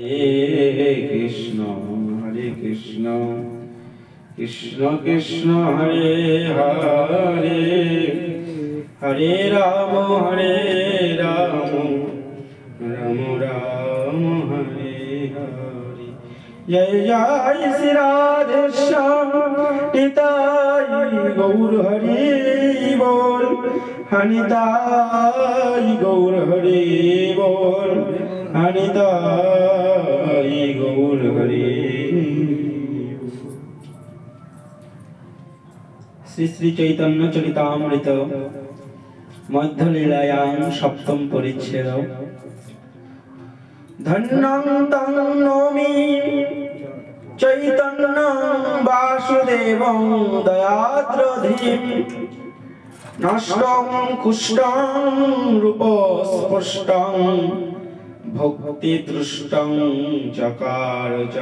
हरे कृष्ण कृष्ण कृष्ण हरे हरे हरे राम राम राम हरे हरे। जय जय श्री राधे श्याम निताई गौर हरि बोल, हनिताई गौर हरि बोल, हनिताई गौर हरि। श्री श्री चैतन्य चरितामृत मध्य लीलायां सप्तम परिच्छेद। धन्यं तं नौमि चैतन्यं वासुदेवं दयाद्रधिं, नष्टं कुष्ठं रूपस्पष्टं भक्तितृष्टं चकार च।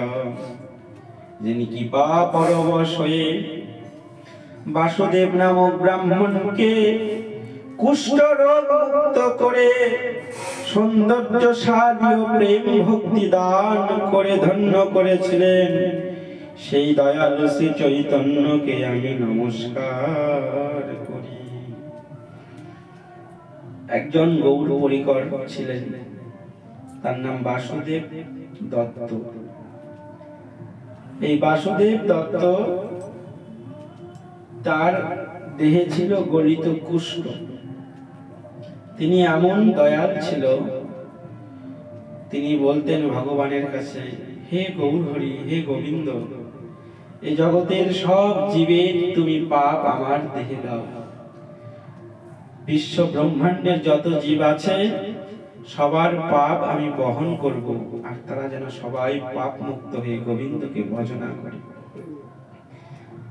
যিনি কৃপা পরবশ হয়ে বাসুদেব নামক ব্রাহ্মণকে কুষ্ঠ রোগ মুক্ত করে সৌন্দর্যশালী ও প্রেম ভক্তি দান করে ধন্য করেছিলেন, সেই দয়ালু শ্রী চৈতন্যকে আমি নমস্কার করি। একজন গৌর পরিকর ছিলেন, তার নাম বাসুদেব দত্ত। এই বাসুদেব দত্ত তার দেহে ছিল গলিত কুষ্ঠ। তিনি এমন দয়াল ছিল, তিনি বলতেন ভগবানের কাছে, হে গৌর হরি, হে গোবিন্দ, এই জগতের সব জীবের তুমি পাপ আমার দেহে দাও। বিশ্ব ব্রহ্মাণ্ডের যত জীব আছে সবার পাপ আমি বহন করব, আর তারা যেন সবাই পাপ মুক্ত হয়ে গোবিন্দকে ভজনা করে।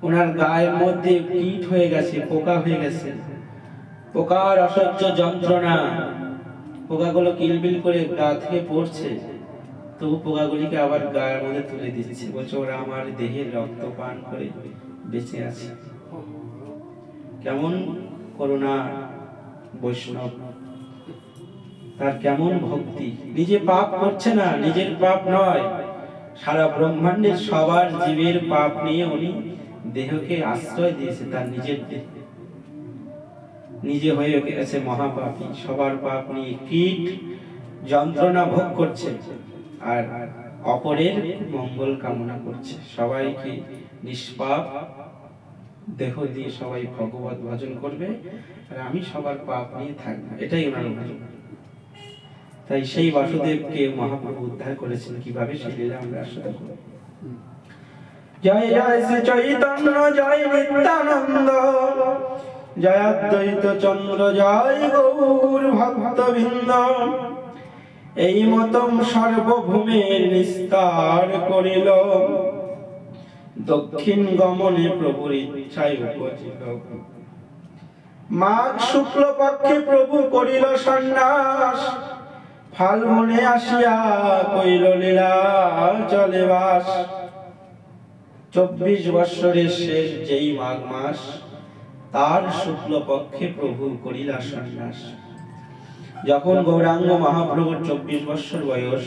ওনার গায়ের মধ্যে কীট হয়ে গেছে, পোকা হয়ে গেছে, পোকার অসহ্য যন্ত্রণা, পোকাগুলো কিলবিল করে গা থেকে পড়ছে, তবু পোকাগুলিকে আবার গায়ের মধ্যে তুলে দিচ্ছে, বলছে ওরা আমার দেহের রক্ত পান করে বেঁচে আছে। কেমন করুণা বৈষ্ণব, তার কেমন ভক্তি। নিজে পাপ করছে না, নিজের পাপ নয়, সারা ব্রহ্মাণ্ডের সবার জীবের পাপ নিয়ে উনি দেহকে আশ্রয় দিয়েছে, তার নিজের দেহ। নিজে হয়ে গেছে মহাপাপী, সবার পাপ নিয়ে কীট যন্ত্রণা ভোগ করছে, আর অপরের মঙ্গল কামনা করছে। সবাইকে নিষ্পাপ দেহ দিয়ে সবাই ভগবত ভজন করবে, আর আমি সবার পাপ নিয়ে থাকবো, এটাই ওনার অভিযোগ। তাই সেই বাসুদেবকে মহাপ্রভু উদ্ধার করেছেন কিভাবে, সেই লীলা আমরা আসলে করব। জয় জয় শ্রী চৈতন্য জয় নিত্যানন্দ, জয় অদ্বৈত চন্দ্র জয় গৌর ভক্তবৃন্দ। এই মতম সর্বভূমের নিস্তার করিল, দক্ষিণ গমনে প্রভুর ইচ্ছায় উপজিল। মাঘ শুক্ল পক্ষে প্রভু করিল সন্ন্যাস, ফাল্গুনে আসিয়া কইল লীলা চলে বাস। 24 বৎসরের শেষ যেই মাঘ মাস, তার শুক্ল পক্ষে প্রভু করিলা সন্ন্যাস। যখন গৌরাঙ্গ মহাপ্রভুর 24 বৎসর বয়স,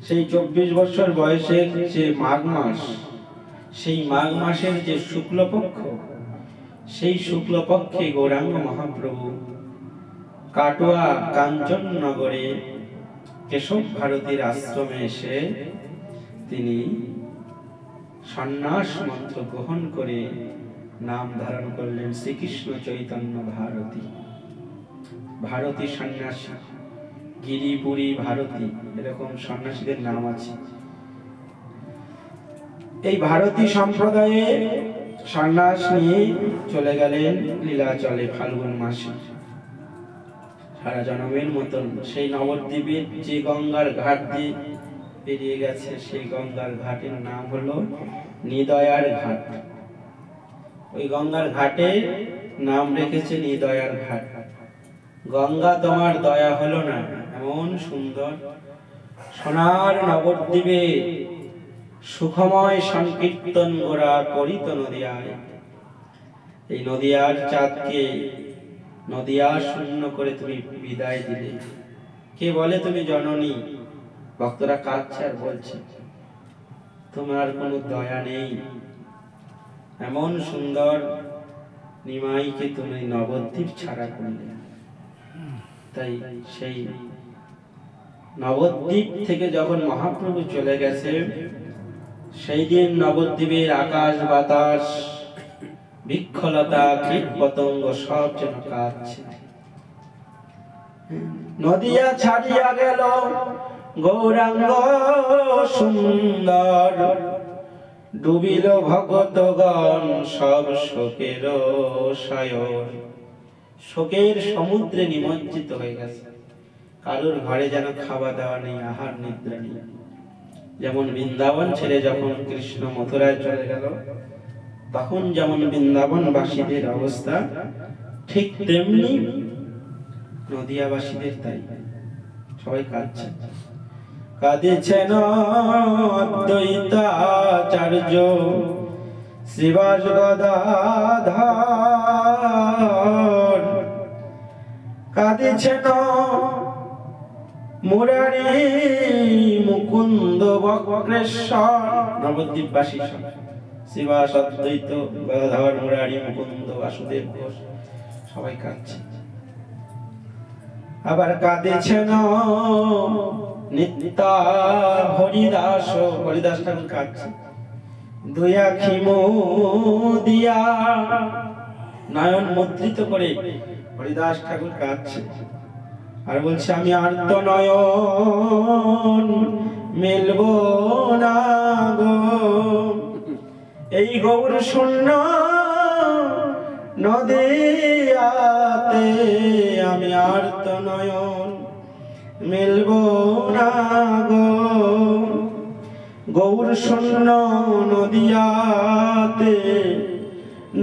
সেই 24 বৎসর বয়সে যে মাঘ মাস, সেই মাঘ মাসের যে শুক্লপক্ষ, সেই শুক্লপক্ষে গৌরাঙ্গ মহাপ্রভু কাটোয়া কাঞ্চননগরে কেশব ভারতীর আশ্রমে এসে তিনি সন্ন্যাস মন্ত্র গ্রহণ করে নাম ধারণ করলেন শ্রীকৃষ্ণ চৈতন্য ভারতী। ভারতী সন্ন্যাসী, গিরিপুরী ভারতী, এরকম সন্ন্যাসীদের নাম আছে। এই ভারতী সম্প্রদায়ে সন্ন্যাস নিয়ে চলে গেলেন লীলাচলে ফাল্গুন মাসে। সারা জনমের মতন সেই নবদ্বীপের যে গঙ্গার ঘাট দিয়ে পেরিয়ে গেছে, সেই গঙ্গার ঘাটের নাম হলো নিদয়ার ঘাট। ওই গঙ্গার ঘাটে নাম রেখেছে নিদয়ার ঘাট। গঙ্গা তোমার দয়া হলো না, এমন সুন্দর সোনার নবদ্বীপে সুখময় সংকীর্তন গোরা করিত নদিয়ায়। এই নদিয়ার চাঁদকে নদিয়া শূন্য করে তুমি বিদায় দিলে। কে বলে তুমি জননী, ভক্তরা কাঁদছে আর বলছে তোমার কোনো দয়া নেই, এমন সুন্দর নিমাইকে তুমি নবদ্বীপ ছাড়া করলে। তাই সেই নবদ্বীপ থেকে যখন মহাপ্রভু চলে গেছে, সেই দিন নবদ্বীপের আকাশ বাতাস বৃক্ষলতা কীট পতঙ্গ সব যেন কাঁদছে। নদিয়া ছাড়িয়া গেল গৌরাঙ্গ সুন্দর, ডুবিল ভগতগণ সব শোকের সায়র। শোকের সমুদ্রে নিমজ্জিত হয়ে গেছে, কারোর ঘরে যেন খাওয়া দাওয়া নেই, আহার নিদ্রা নেই। যেমন বৃন্দাবন ছেড়ে যখন কৃষ্ণ মথুরায় চলে গেল, তখন যেমন বৃন্দাবনবাসীদের অবস্থা, ঠিক তেমনি নদিয়াবাসীদের তাই। সবাই কাঁদছে, কাঁদিছেন অদ্বৈতাচার্য শ্রীবাস গদাধর, কাঁদিছেন মুরারি মুকুন্দ বক্রেশ্বর। নবদ্বীপবাসী শ্রীবাস, অদ্বৈত, গদাধর, মুরারি, মুকুন্দ, বাসুদেব ঘোষ সবাই কাঁদছে। আবার কাঁদেছেন নিত্যা হরিদাস, হরিদাস ঠাকুর কাঁদছে। দুই আখি দিয়া নয়ন মুদ্রিত করে হরিদাস ঠাকুর কাঁদছে আর বলছে আমি আর্ত নয়ন মেলব না গো, এই গৌর শূন্য নদিয়াতে আমি আর্ত নয়ন মেলব না গো, গৌর শূন্য নদিয়াতে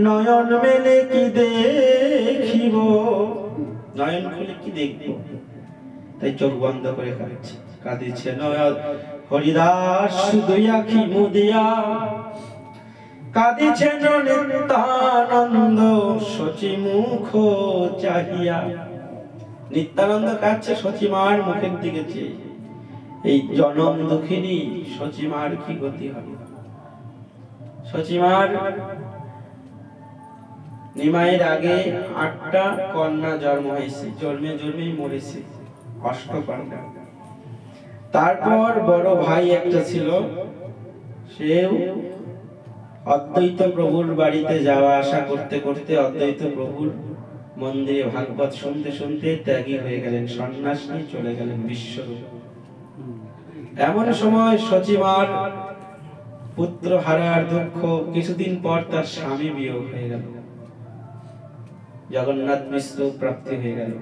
নয়ন মেলে কি দেখিব, নয়ন খুলে কি দেখব। তাই চোখ বন্ধ করে কাঁদছে, কাঁদিছে নয়ন হরিদাস দুই আখি মুদিয়া, কাঁদিছে নিত্যানন্দ শচী মুখ চাহিয়া। নিত্যানন্দ কাঁদছে শচীমার মুখের দিকে চেয়ে। এই জনম দুঃখিনী শচীমার কি গতি হবে। শচীমার নিমাইয়ের আগে 8টা কন্যা জন্ম হয়েছে, জন্মেই মরেছে, 8 কন্যা। তারপর বড় ভাই একটা ছিল, সেও অদ্বৈত প্রভুর বাড়িতে যাওয়া আসা করতে করতে অদ্বৈত প্রভুর মন্দিরে ভাগবত শুনতে শুনতে ত্যাগী হয়ে গেলেন, সন্ন্যাস নিয়ে চলে গেলেন বিশ্বরূপ। এমন সময় শচীমার পুত্র হারার দুঃখ, কিছুদিন পর তার স্বামী বিয়োগ হয়ে গেল, জগন্নাথ মিশ্র প্রাপ্তি হয়ে গেল।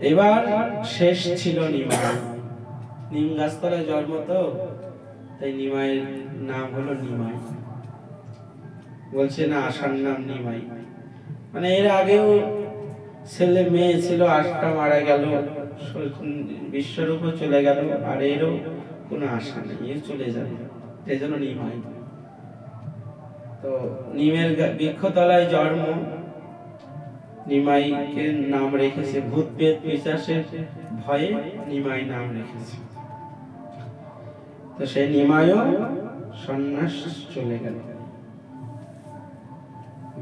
এবার শেষ ছিল নিমাই। নিম গাছতলায় জন্ম তো, তাই নিমাইয়ের নাম হলো নিমাই। বলছে না আসার নাম নিমাই, মানে এর আগেও ছেলে মেয়ে ছিল, 8টা মারা গেল, বিশ্বরূপও চলে গেল, আর এরও কোনো আশা নেই, এ চলে যাবে, এই জন্য নিমাই। তো নিমের বৃক্ষতলায় জন্ম, নিমাইকে নাম রেখেছে, ভূত পেট পিশাচের ভয়ে নিমাই নাম রেখেছে। তো সেই নিমাইও সন্ন্যাস চলে গেল,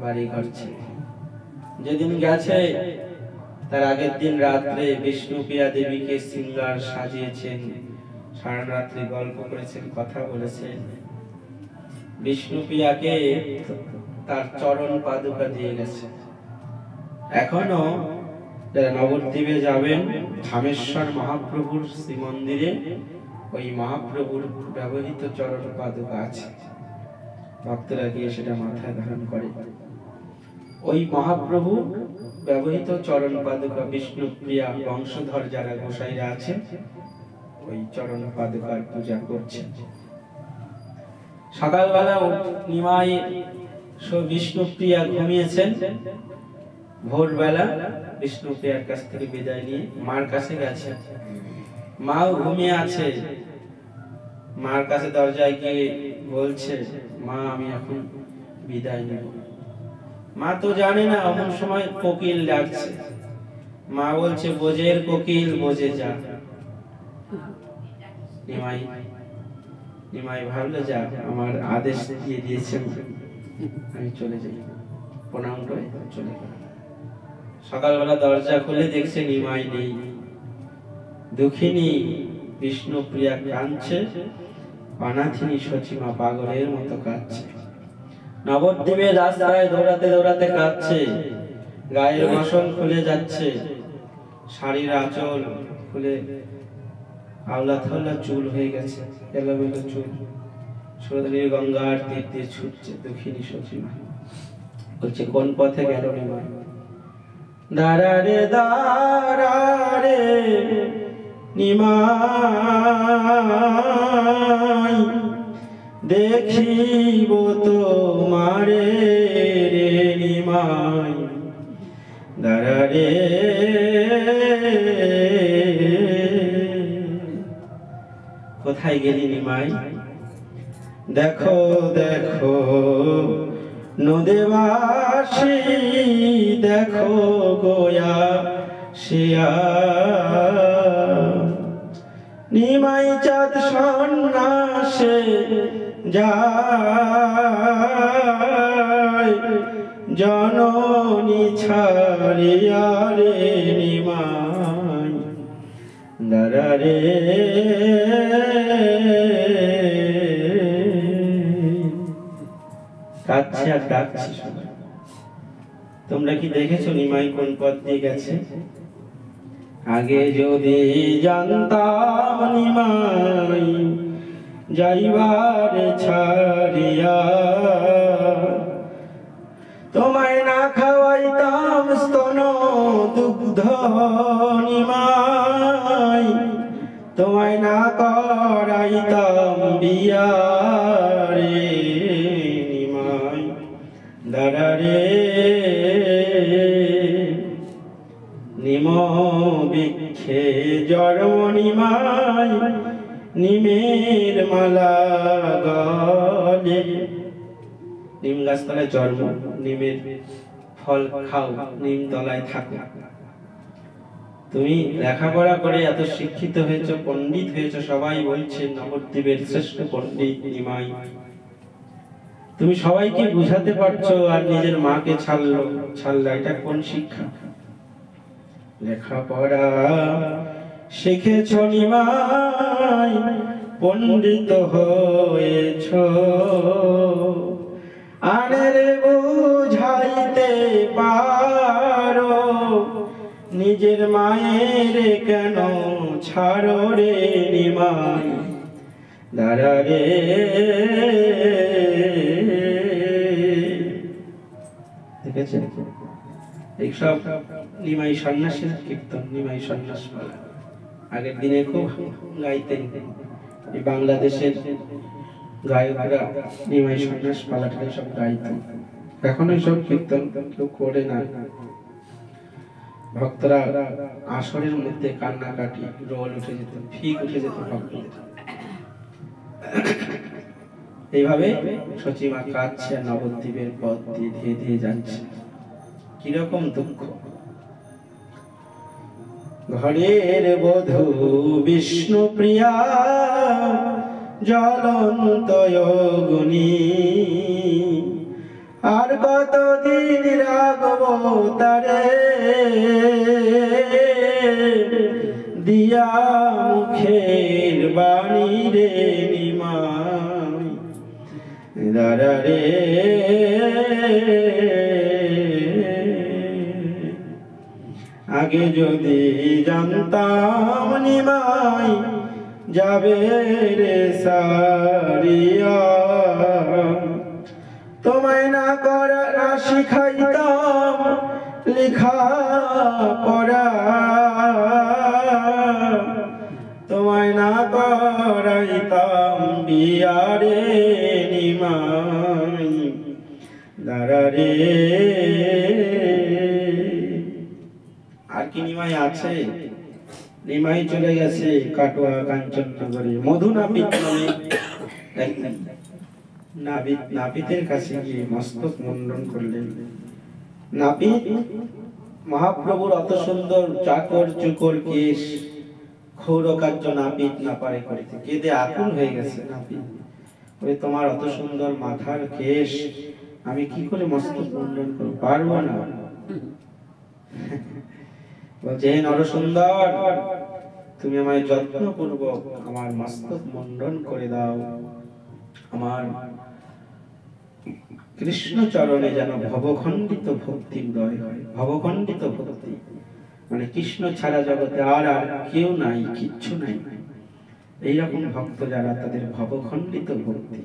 বাড়ি ঘর ছেড়ে। যেদিন গেছে তার আগের দিন রাত্রে বিষ্ণুপ্রিয়া দেবীকে সিঙ্গার সাজিয়েছেন, সারা রাত্রি গল্প করেছেন, কথা বলেছেন। বিষ্ণুপ্রিয়াকে তার চরণ পাদুকা দিয়ে গেছে। এখনো যারা নবদ্বীপে যাবেন, ধামেশ্বর মহাপ্রভুর শ্রীমন্দিরে ওই মহাপ্রভুর ব্যবহৃত চরণ পাদুকা আছে, ভক্তরা গিয়ে সেটা মাথায় ধারণ করে। ওই মহাপ্রভু ব্যবহৃত চরণ পাদুকা বিষ্ণুপ্রিয়া বংশধর যারা গোসাইরা আছে, ওই চরণ পাদুকার পূজা করছে। সকালবেলা নিমাই বিষ্ণুপ্রিয়া ঘুমিয়েছেন, ভোরবেলা বিষ্ণুপ্রিয়ার কাছ থেকে বিদায় নিয়ে মার কাছে গেছে। মাও ঘুমিয়ে আছে, মার কাছে দরজায় গিয়ে বলছে মা আমি এখন বিদায় নেব। মা তো জানে না এমন সময় কোকিল ডাকছে। মা বলছে বোঝের কোকিল বোঝে যা, নিমাই নিমাই ভাবলো যে আমার আদেশ দিয়ে দিয়েছেন, আমি চলে যাই, প্রণাম করে চলে গেলাম। সকালবেলা দরজা খুলে দেখছে নিমাই নেই। দুঃখিনী বিষ্ণুপ্রিয়া কাঁদছে, অনাথিনী সচিমা পাগলের মতো কাঁদছে। নবদ্বীপের রাস্তায় দৌড়াতে দৌড়াতে কাঁদছে, গায়ের বাসন খুলে যাচ্ছে, শাড়ির আঁচল খুলে আওলা থাওলা চুল হয়ে গেছে, এলোমেলো চুল। সুরধনীর গঙ্গার তীর দিয়ে ছুটছে দুঃখিনী সচিমা। বলছে কোন পথে গেল নিমাই? দাঁড়ারে দাঁড়ারে নিমাই, দেখিব তোমারে রে নিমাই। দাঁড়ারে কোথায় গেলি নিমাই? দেখো দেখো নদেবাসী, দেখো গোয়া শিয়া। নিমাই চাঁদ সন্ন্যাসে যায়, জননী ছাড়িয়া রে নিমাই। দাঁড়ারে কাঁদছে আর ডাকছে সবাই। তোমরা কি দেখেছো নিমাই কোন পথ দিয়ে গেছে? আগে যদি জানতাম নিমাই যাইবার ছাড়িয়া, তোমায় না খাওয়াইতাম স্তন দুগ্ধ নিমাই, তোমায় না করাইতাম বিয়া রে নিমাই। দাঁড়ারে নিম বৃক্ষে জন্ম নিমাই, নিমের মালা গলে। নিম গাছতলায় জন্ম, নিমের ফল খাও, নিম তলায় থাকো। তুমি লেখাপড়া করে এত শিক্ষিত হয়েছো, পণ্ডিত হয়েছো, সবাই বলছে নবদ্বীপের শ্রেষ্ঠ পণ্ডিত নিমাই। তুমি সবাইকে বুঝাতে পারছো আর নিজের মাকে ছাড়লা, এটা কোন শিক্ষা? লেখাপড়া শিখেছ নিমাই, পণ্ডিত হয়েছ, আনের বুঝাইতে পারো, নিজের মায়ের কেন ছাড়ো রে নিমাই। দাঁড়ারে দেখেছেন এইসব নিমাই সন্ন্যাসের কীর্তন, নিমাই সন্ন্যাস পালা। আগের দিনে খুব গাইতেন এই বাংলাদেশের গায়করা, নিমাই সন্ন্যাস পালাটা সব গাইতেন। এখন সব কীর্তন কেউ করে না। ভক্তরা আসরের মধ্যে কান্নাকাটি, রোল উঠে যেত, ফিক উঠে যেত ভক্তদের। এইভাবে সচিমা কাঁদছে, নবদ্বীপের পথ দিয়ে ধীরে ধীরে যাচ্ছে। কিরকম দুঃখ! ঘরের বধূ বিষ্ণুপ্রিয়া, জ্বলন্ত অগ্নি, আর কতদিন রাখব তারে, দিয়া মুখের বাণী রে নিমাই। দাঁড়ারে আগে যদি জানতাম নিমাই যাবে রে সারিয়া, তোমায় না করা না শিখাইতাম লেখা পড়া, তোমায় না করাইতাম বিয়া রে নিমাই। দাঁড়ারে আর কি নিমাই আছে? নিমাই চলে গেছে কাটোয়া কাঞ্চননগরে, মধু নাপিত নাপিতের কাছে গিয়ে মস্তক মুন্ডন করলেন। নাপিত মহাপ্রভুর অত সুন্দর চাকর চুকর কেশ ক্ষৌর কার্য নাপিত না পারে করিতে, কেঁদে আকুল হয়ে গেছে নাপিত। ওই তোমার অত সুন্দর মাথার কেশ আমি কি করে মস্তক মুন্ডন করব, পারবো না। বলছে হে নরসুন্দর, তুমি আমায় যত্নপূর্বক আমার মস্তক মুন্ডন করে দাও, আমার কৃষ্ণ চরণে যেন ভবখণ্ডিত ভক্তি উদয় হয়। ভবখণ্ডিত ভক্তি মানে কৃষ্ণ ছাড়া জগতে আর কেউ নাই, কিচ্ছু নাই। এইরকম ভক্ত যারা, তাদের ভবখণ্ডিত ভক্তি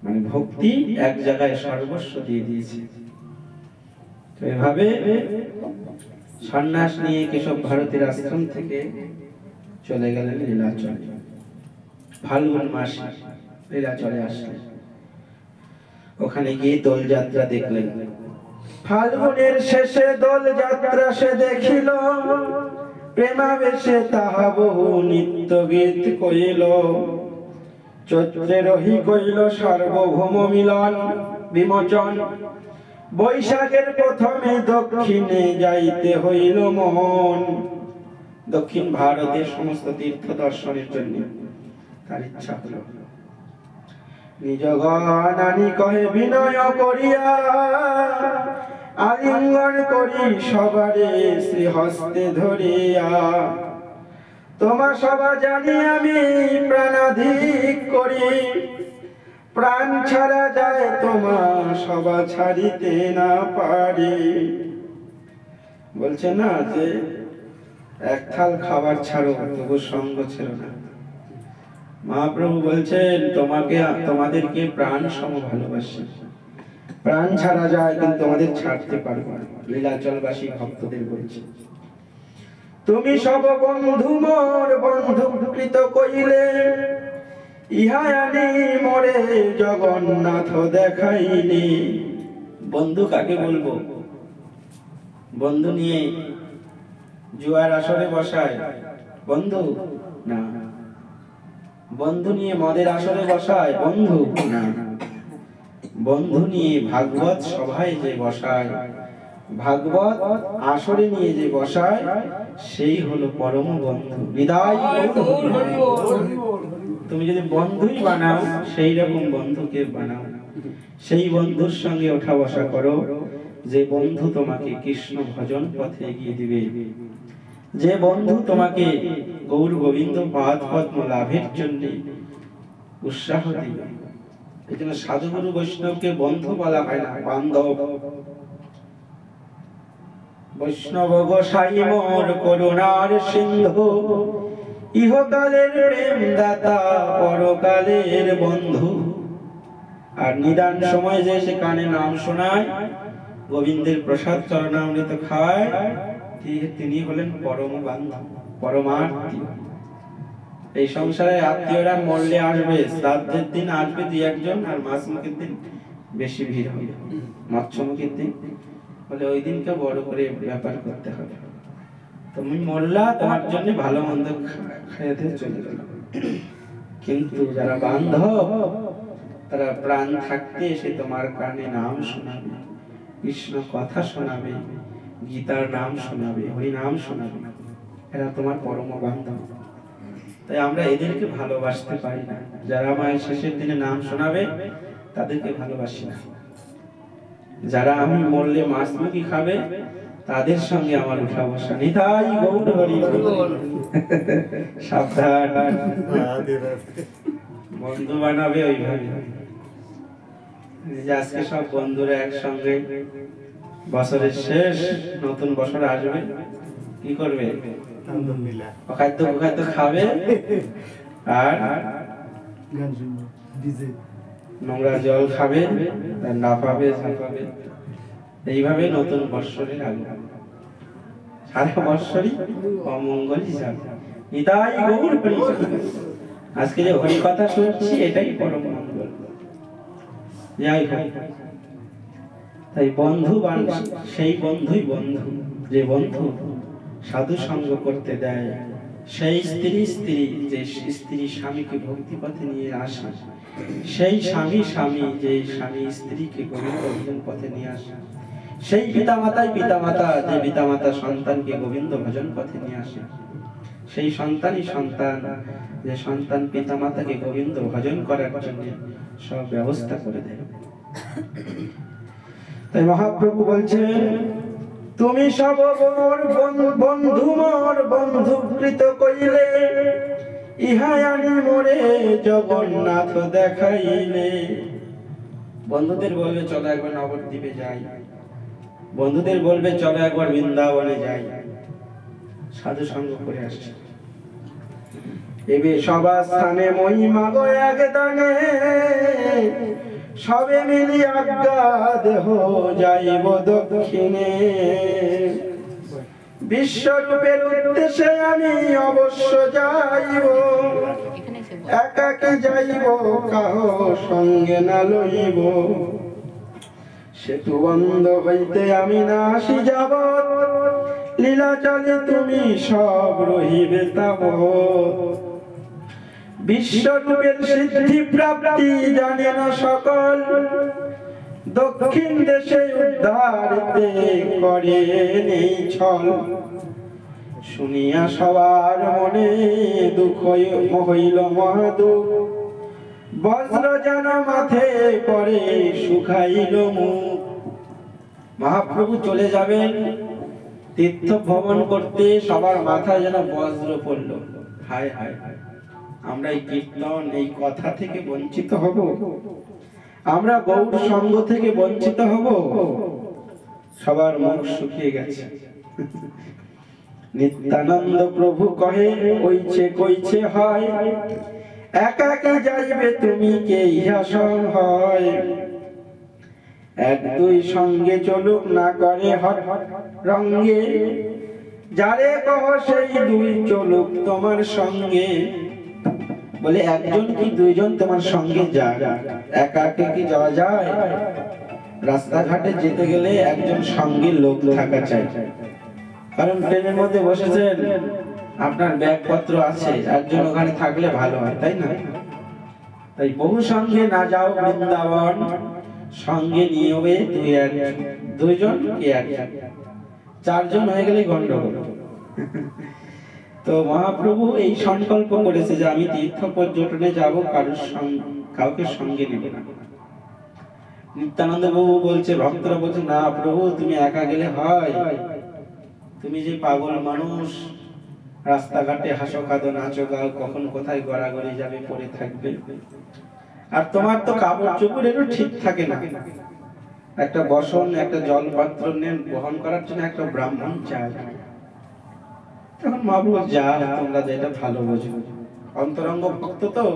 মানে ভক্তি এক জায়গায় সর্বস্ব দিয়ে দিয়েছে। তো এভাবে সন্ন্যাস নিয়ে কেশব ভারতীর আশ্রম থেকে চলে গেলেন লীলাচলে। ফাল্গুন মাসে লীলাচলে আসলেন। ওখানে গিয়ে দোলযাত্রা দেখলেন। ফাল্গুনের শেষে দোলযাত্রা সে দেখিল, প্রেমাবেশে তাহা বহু নিত্য গীত কইল। চৈত্রে রহি কইল সার্বভৌম মিলন বিমোচন, বৈশাখের প্রথমে দক্ষিণে যাইতে হইল মন। দক্ষিণ ভারতের সমস্ত তীর্থ দর্শনের জন্য তার ইচ্ছা হল। নিজ গণানি কহে বিনয় করিয়া, আলিঙ্গন করি সবারে শ্রী হস্তে ধরিয়া। তোমা সবা জানি আমি প্রাণাধিক করি, প্রাণ ছাড়া যায় তোমা সবা ছাড়িতে না পারি। বলছে না যে এক থাল খাবার ছাড়ো, তবু সঙ্গ ছিল না। মহাপ্রভু বলছেন তোমাদেরকে প্রাণ সম ভালোবাসি, প্রাণ ছাড়া যায় কিন্তু তোমাদের ছাড়তে পারবো না। লীলাচলবাসী ভক্তদের বলছে, তুমি সব বন্ধু মোর বন্ধুকৃত কইলে, ইহা আনি মোরে জগন্নাথ দেখাইলে। বন্ধু কাকে বলবো? বন্ধু নিয়ে জুয়ার আসরে বসায় বন্ধু না, বন্ধু নিয়ে মদের আসরে বসায় বন্ধু না, বন্ধু নিয়ে ভাগবত সভায় যে বসায়, ভাগবত আসরে নিয়ে যে বসায়, সেই হলো পরম বন্ধু। বিদায়। তুমি যদি বন্ধুই বানাও, সেই রকম বন্ধুকে বানাও, সেই বন্ধুর সঙ্গে ওঠা বসা করো, যে বন্ধু তোমাকে কৃষ্ণ ভজন পথে এগিয়ে দিবে, যে বন্ধু তোমাকে গৌর গোবিন্দ পাদ পদ্ম লাভের জন্য উৎসাহ দিবে। এই জন্য সাধুগুরু বৈষ্ণবকে বন্ধু বলা হয় না, বান্ধব। বৈষ্ণব গোসাই মোর করুণার সিন্ধু, ইহকালের প্রেম দাতা পরকালের বন্ধু। আর নিদান সময় যে সে কানে নাম শোনায়, গোবিন্দের প্রসাদ চরণামৃত খায়, তিনি হলেন পরম বান্ধব, পরমার্থী। এই সংসারে আত্মীয়রা মরলে আসবে, শ্রাদ্ধের দিন আসবে দুই একজন, আর মাছ মুখের দিন বেশি ভিড় হবে। মৎস্য মুখের দিন বলে ওই দিনকে বড় করে ব্যাপার করতে হবে। তুমি মরলা, তোমার জন্য ভালো মন্দ খাইতে চলে গেল। কিন্তু যারা বান্ধব, তারা প্রাণ থাকতে এসে তোমার কানে নাম শোনাবে, কৃষ্ণ কথা শোনাবে, গীতার নাম শোনাবে, হরি নাম শোনাবে। এরা তোমার পরম বান্ধব। তাই আমরা এদেরকে ভালোবাসতে পারি না। যারা মায়ের শেষের দিনে নাম শোনাবে, তাদেরকে ভালোবাসি না। যারা আমি মরলে মাছ মুখি খাবে, তাদের সঙ্গে আমার উঠা বসা। নিতাই গৌর হরি বল। সাবধান, বন্ধু বানাবে ওইভাবে। আজকে সব বন্ধুরা একসঙ্গে বছরের শেষ, নতুন বছর আসবে, কি করবে? খাদ্য খাদ্য খাবে আর নোংরা জল খাবে, নাপাবে ঝাঁপাবে। এইভাবে নতুন বৎসরের আগমন, সারা বৎসরই অমঙ্গলই যাবে। নিতাই গৌর হরি। আজকে যে হরি কথা শুনছি, এটাই পরম মঙ্গল। যাই হোক, তাই বন্ধু সেই বন্ধুই বন্ধু, যে বন্ধু সাধু সঙ্গ করতে দেয়, সেই স্ত্রী যে স্ত্রী স্বামীকে ভক্তি পথে নিয়ে আসে, সেই স্বামী যে স্বামী স্ত্রীকে গোবিন্দ ভজন পথে নিয়ে আসে, সেই পিতামাতা যে পিতামাতা সন্তানকে গোবিন্দ ভজন পথে নিয়ে আসে, সেই সন্তানই সন্তান, যে সন্তান পিতামাতাকে গোবিন্দ ভজন করার জন্য সব ব্যবস্থা করে দেয়। তাই মহাপ্রভু বলছেন, তুমি সব মোর বন্ধু, মোর বন্ধুকৃত কইলে, ইহাই আনি মোরে জগন্নাথ দেখাইলে। বন্ধুদের বলবে চলো একবার নবদ্বীপে যাই, বন্ধুদের বলবে চলো একবার বৃন্দাবনে যাই, সাধু সঙ্গ করে আসছে। এবে সবার স্থানে মহিমা গো এক দানে, সবে মিলি আজ্ঞা দেহ যাইব দক্ষিণে। বিশ্বরূপের উদ্দেশ্যে আমি অবশ্য যাইব, একাকী যাইব কাহো সঙ্গে না লইব। সেতু বন্ধ হইতে আমি না আসি যাব, লীলা চলে তুমি সব রহিবে তাবৎ। বিশ্বরূপের সিদ্ধি প্রাপ্তি জানেন সকল, দক্ষিণ দেশে উদ্ধারিতে করে নেই ছল। শুনিয়া সবার মনে দুঃখ হইল মহাদুঃখ, বজ্র যেন মাথে পড়ে শুকাইল মুখ। মহাপ্রভু চলে যাবেন তীর্থ ভ্রমণ করতে, সবার মাথায় যেন বজ্র পড়ল। হায় হায়, আমরা এই কীর্তন এই কথা থেকে বঞ্চিত হব, আমরা গৌর সঙ্গ থেকে বঞ্চিত হব। সবার মুখ শুকিয়ে গেছে। নিত্যানন্দ প্রভু কহে, কইছে কইছে হয়, একাকী যাইবে তুমি কে ইহা হয়। এক দুই সঙ্গে চলুক না করে হট রঙ্গে, যারে কহ সেই দুই চলুক তোমার সঙ্গে। বলে একজন কি দুইজন তোমার সঙ্গে যায়, একাকে কি যাওয়া যায়? রাস্তাঘাটে যেতে গেলে একজন সঙ্গে লোক থাকা চাই। কারণ ট্রেনের মধ্যে বসেছেন, আপনার ব্যাগপত্র আছে, একজন ওখানে থাকলে ভালো হয়, তাই না? তাই বহু সঙ্গে না যাও বৃন্দাবন, সঙ্গে নিয়ে হবে দুইজন কি একজন, চারজন হয়ে গেলে গন্ডগোল। তো মহাপ্রভু এই সংকল্প করেছে যে আমি তীর্থ পর্যটনে যাব, কাউকে সঙ্গে নেব না। নিত্যানন্দ প্রভু বলছে, ভক্তরা বলছে, না প্রভু তুমি একা গেলে হয়, তুমি যে পাগল মানুষ, রাস্তাঘাটে হাসো কাঁদো নাচো গাও, কখন কোথায় গড়াগড়ি যাবে পড়ে থাকবে, আর তোমার তো কাপড় চোপড়েরও ঠিক থাকে না। একটা বসন, একটা জলপাত্র নেন বহন করার জন্য একটা ব্রাহ্মণ চাই। তখন মহাপ্রভু, যা তোমরা যেটা ভালো বোঝো, অন্তরঙ্গ ভক্ত তো,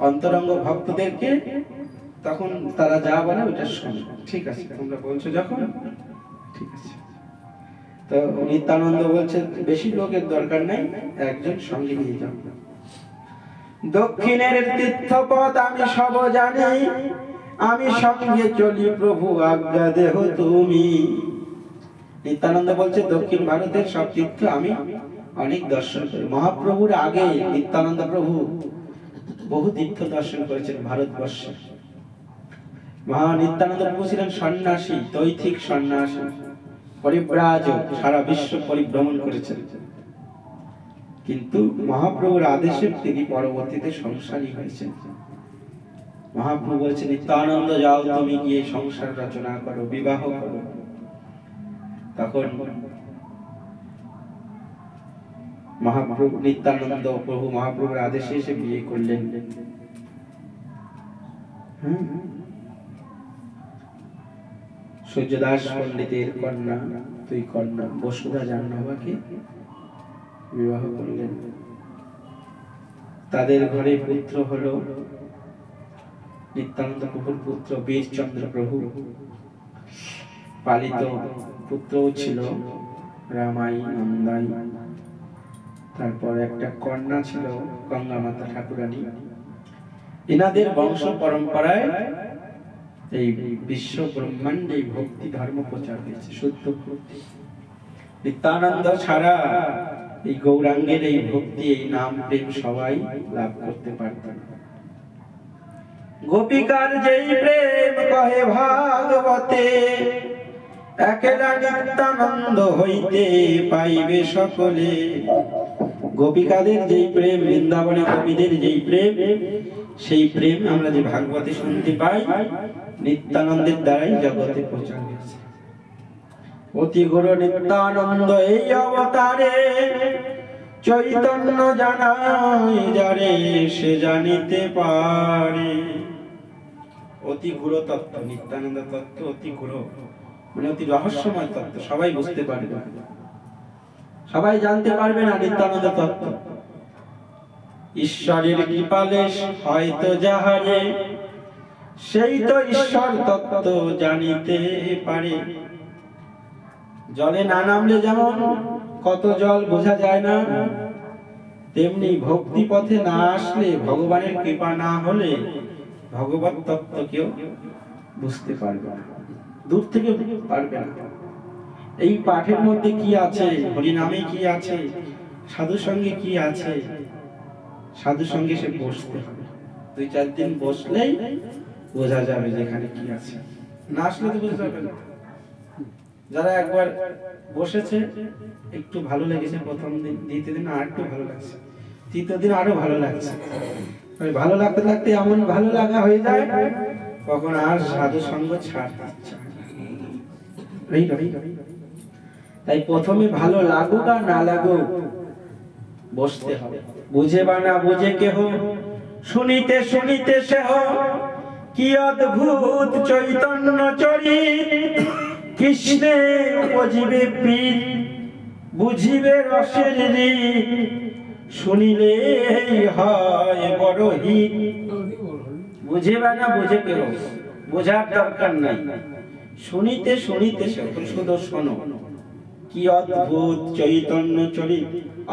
অন্তরঙ্গ ভক্তদেরকে তখন তারা যা বলে ওটা শোনে। ঠিক আছে, তোমরা বলছো যখন, ঠিক আছে। তো নিত্যানন্দ বলছে, বেশি লোকের দরকার নেই, একজন সঙ্গে নিয়ে যাও। দক্ষিণের তীর্থপথ আমি সব জানি, আমি সঙ্গে চলি প্রভু আজ্ঞা দেহ তুমি। নিত্যানন্দ বলছে, দক্ষিণ ভারতের সব তীর্থ আমি অনেক দর্শন করি। মহাপ্রভুর আগে নিত্যানন্দ প্রভু বহু তীর্থ দর্শন করেছেন ভারতবর্ষে। মহা নিত্যানন্দ প্রভু ছিলেন সন্ন্যাসী, দৈথিক সন্ন্যাসী, পরিব্রাজক, সারা বিশ্ব পরিভ্রমণ করেছেন। কিন্তু মহাপ্রভুর আদেশে তিনি পরবর্তীতে সংসারী হয়েছেন। মহাপ্রভু বলছেন, নিত্যানন্দ যাও তুমি গিয়ে সংসার রচনা করো, বিবাহ করো। তখন মহাপ্রভু নিত্যানন্দ প্রভু মহাপ্রভুর আদেশে এসে বিয়ে করলেন। সূর্যদাস পণ্ডিতের কন্যা, তুই কন্যা বসুধা জাহ্নবাকে বিবাহ করলেন। তাদের ঘরে পুত্র হলো নিত্যানন্দ প্রভুর পুত্র বীরচন্দ্র প্রভু, পালিত পুত্র ছিল রামাই, নন্দাই। তারপর একটা কন্যা ছিল গঙ্গা মাতা ঠাকুরানী। এনাদের বংশ পরম্পরায় এই বিশ্ব ব্রহ্মাণ্ডে ভক্তি ধর্ম প্রচার হয়েছে, শুদ্ধ ভক্তি। নিত্যানন্দ ছাড়া এই গৌরাঙ্গের এই ভক্তি, এই নাম প্রেম সবাই লাভ করতে পারত না। গোপিকার যেই প্রেম কহে ভাগবতে, একলা নিত্যানন্দ হইতে পাইবে সকলে। গোপিকাদের যেই প্রেম, বৃন্দাবনে গোপীদের যেই প্রেম, সেই প্রেম আমরা যে ভাগবতে শুনতে পাই, নিত্যানন্দের দ্বারাই জগতে প্রচার হয়েছে। অতি গুরু নিত্যানন্দ এই অবতারে, চৈতন্য জানাই যারে সে জানিতে পারে। অতি গুরু তত্ত্ব, নিত্যানন্দ তত্ত্ব অতি গুরু, মানে অতি রহস্যময় তত্ত্ব, সবাই বুঝতে পারবে, সবাই জানতে পারবে না নিত্যানন্দ তত্ত্ব। ঈশ্বরের কৃপালে হয়তো যাহারে, সেই তো ঈশ্বর তত্ত্ব জানিতে পারে। জলে না নামলে যেমন কত জল বোঝা যায় না, তেমনি ভক্তি পথে না আসলে, ভগবানের কৃপা না হলে ভগবত তত্ত্ব কেউ বুঝতে পারবে না, দূর থেকে পারবে না। এই পাঠের মধ্যে কি আছে, হরিনামে কি আছে, সাধু সঙ্গে কি আছে, সাধু সঙ্গে সে বসতে হবে। 2-4 দিন বসলেই বোঝা যাবে যেখানে কি আছে, না আসলে তো বোঝা যাবে না। যারা একবার বসেছে, একটু ভালো লেগেছে প্রথম দিন, দ্বিতীয় দিন আর একটু ভালো লাগছে, তৃতীয় দিন আরো ভালো লাগছে, ভালো লাগতে লাগতে এমন ভালো লাগা হয়ে যায় কখন আর সাধু সঙ্গ ছাড়তে ইচ্ছা হয় না। তাই প্রথমে ভালো লাগুক আর না লাগুক বসতে হবে। বুঝে বা না বুঝে কেহ, শুনিতে শুনিতে সেহ, কি অদ্ভুত চৈতন্য চরিত, কৃষ্ণে উপজিবে প্রীত, বুঝিবে রসের রীত, শুনিলে হয় বড় হিত। বুঝে বা না বুঝে কেহ, বোঝার দরকার নাই, শুনিতে শুনিতে শুধু শোনো, কি অদ্ভুত চৈতন্য চরিত,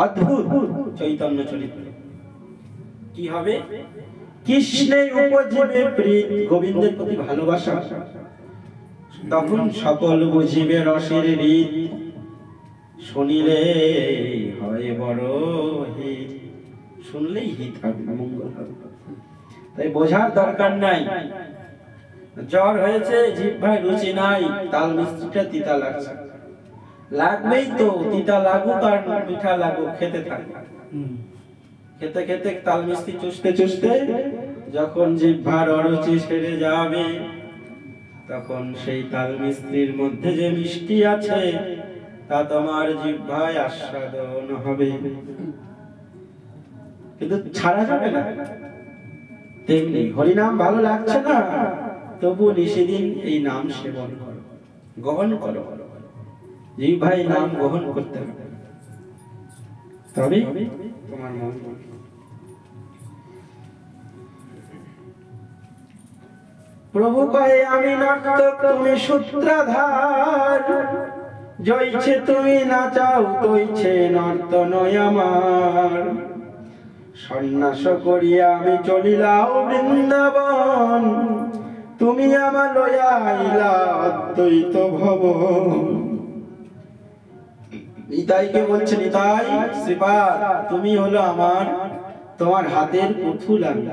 অদ্ভুত চৈতন্য চরিত। কি হবে? কৃষ্ণে উপজিবে প্রীত, গোবিন্দের প্রতি ভালোবাসা, তখন সকল বুঝিবে রসের রীত, শুনিলে হয় বড় হিত, শুনলেই হিত হবে, মঙ্গল হবে। তাই বোঝার দরকার নাই। জ্বর হয়েছে, জিহ্বায় রুচি নাই, তাল মিষ্টিটা তিতা লাগছে, লাগবেই তো, তিতা লাগুক আর মিঠা লাগুক, খেতে থাকবে। খেতে খেতে তাল মিষ্টি চুষতে চুষতে যখন জিহ্বার অরুচি সেরে যাবে, তখন সেই তাল মিষ্টির মধ্যে যে মিষ্টি আছে তা তোমার জিহ্বায় আস্বাদন হবে, কিন্তু ছাড়া যাবে না। তেমনি হরিনাম ভালো লাগছে না, তবু নিষেদিন এই নাম সেবন করো, গ্রহণ করো, জিহ্বায় নাম গ্রহণ করতে হবে, তবে তোমার মন। প্রভু কহে আমি নর্তক তুমি সূত্রধার, জয়ছে তুমি নাচাও তৈছে নর্তন আমার। সন্ন্যাস করিয়া আমি চলিলাও বৃন্দাবন, তুমি আমার লইয়া আইলা অদ্বৈত ভবন। নিতাইকে বলছে, নিতাই শ্রীপাদ, তুমি হলো আমার, তোমার হাতের পুতুল আমি,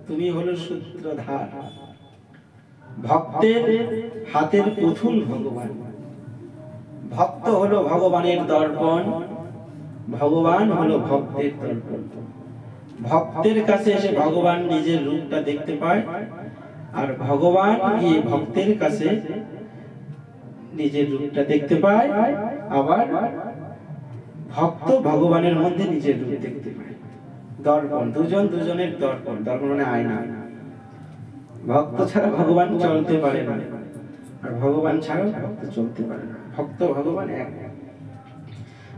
তুমি হলো সূত্রধার। ভক্তের হাতের পুতুল ভগবান, ভক্ত হলো ভগবানের দর্পণ, ভগবান হলো ভক্তের দর্পণ। ভক্তের কাছে এসে ভগবান নিজের রূপটা দেখতে পায়, আর ভগবান গিয়ে ভক্তের কাছে নিজের রূপটা দেখতে পায়, আবার ভক্ত ভগবানের মধ্যে নিজের রূপ দেখতে পায়। দর্পণ, দুজন দুজনের দর্পণ, দর্পণ মানে আয়না। ভক্ত ছাড়া ভগবান চলতে পারে না, আর ভগবান ছাড়া ভক্ত চলতে পারে না। ভক্ত ভগবান এক।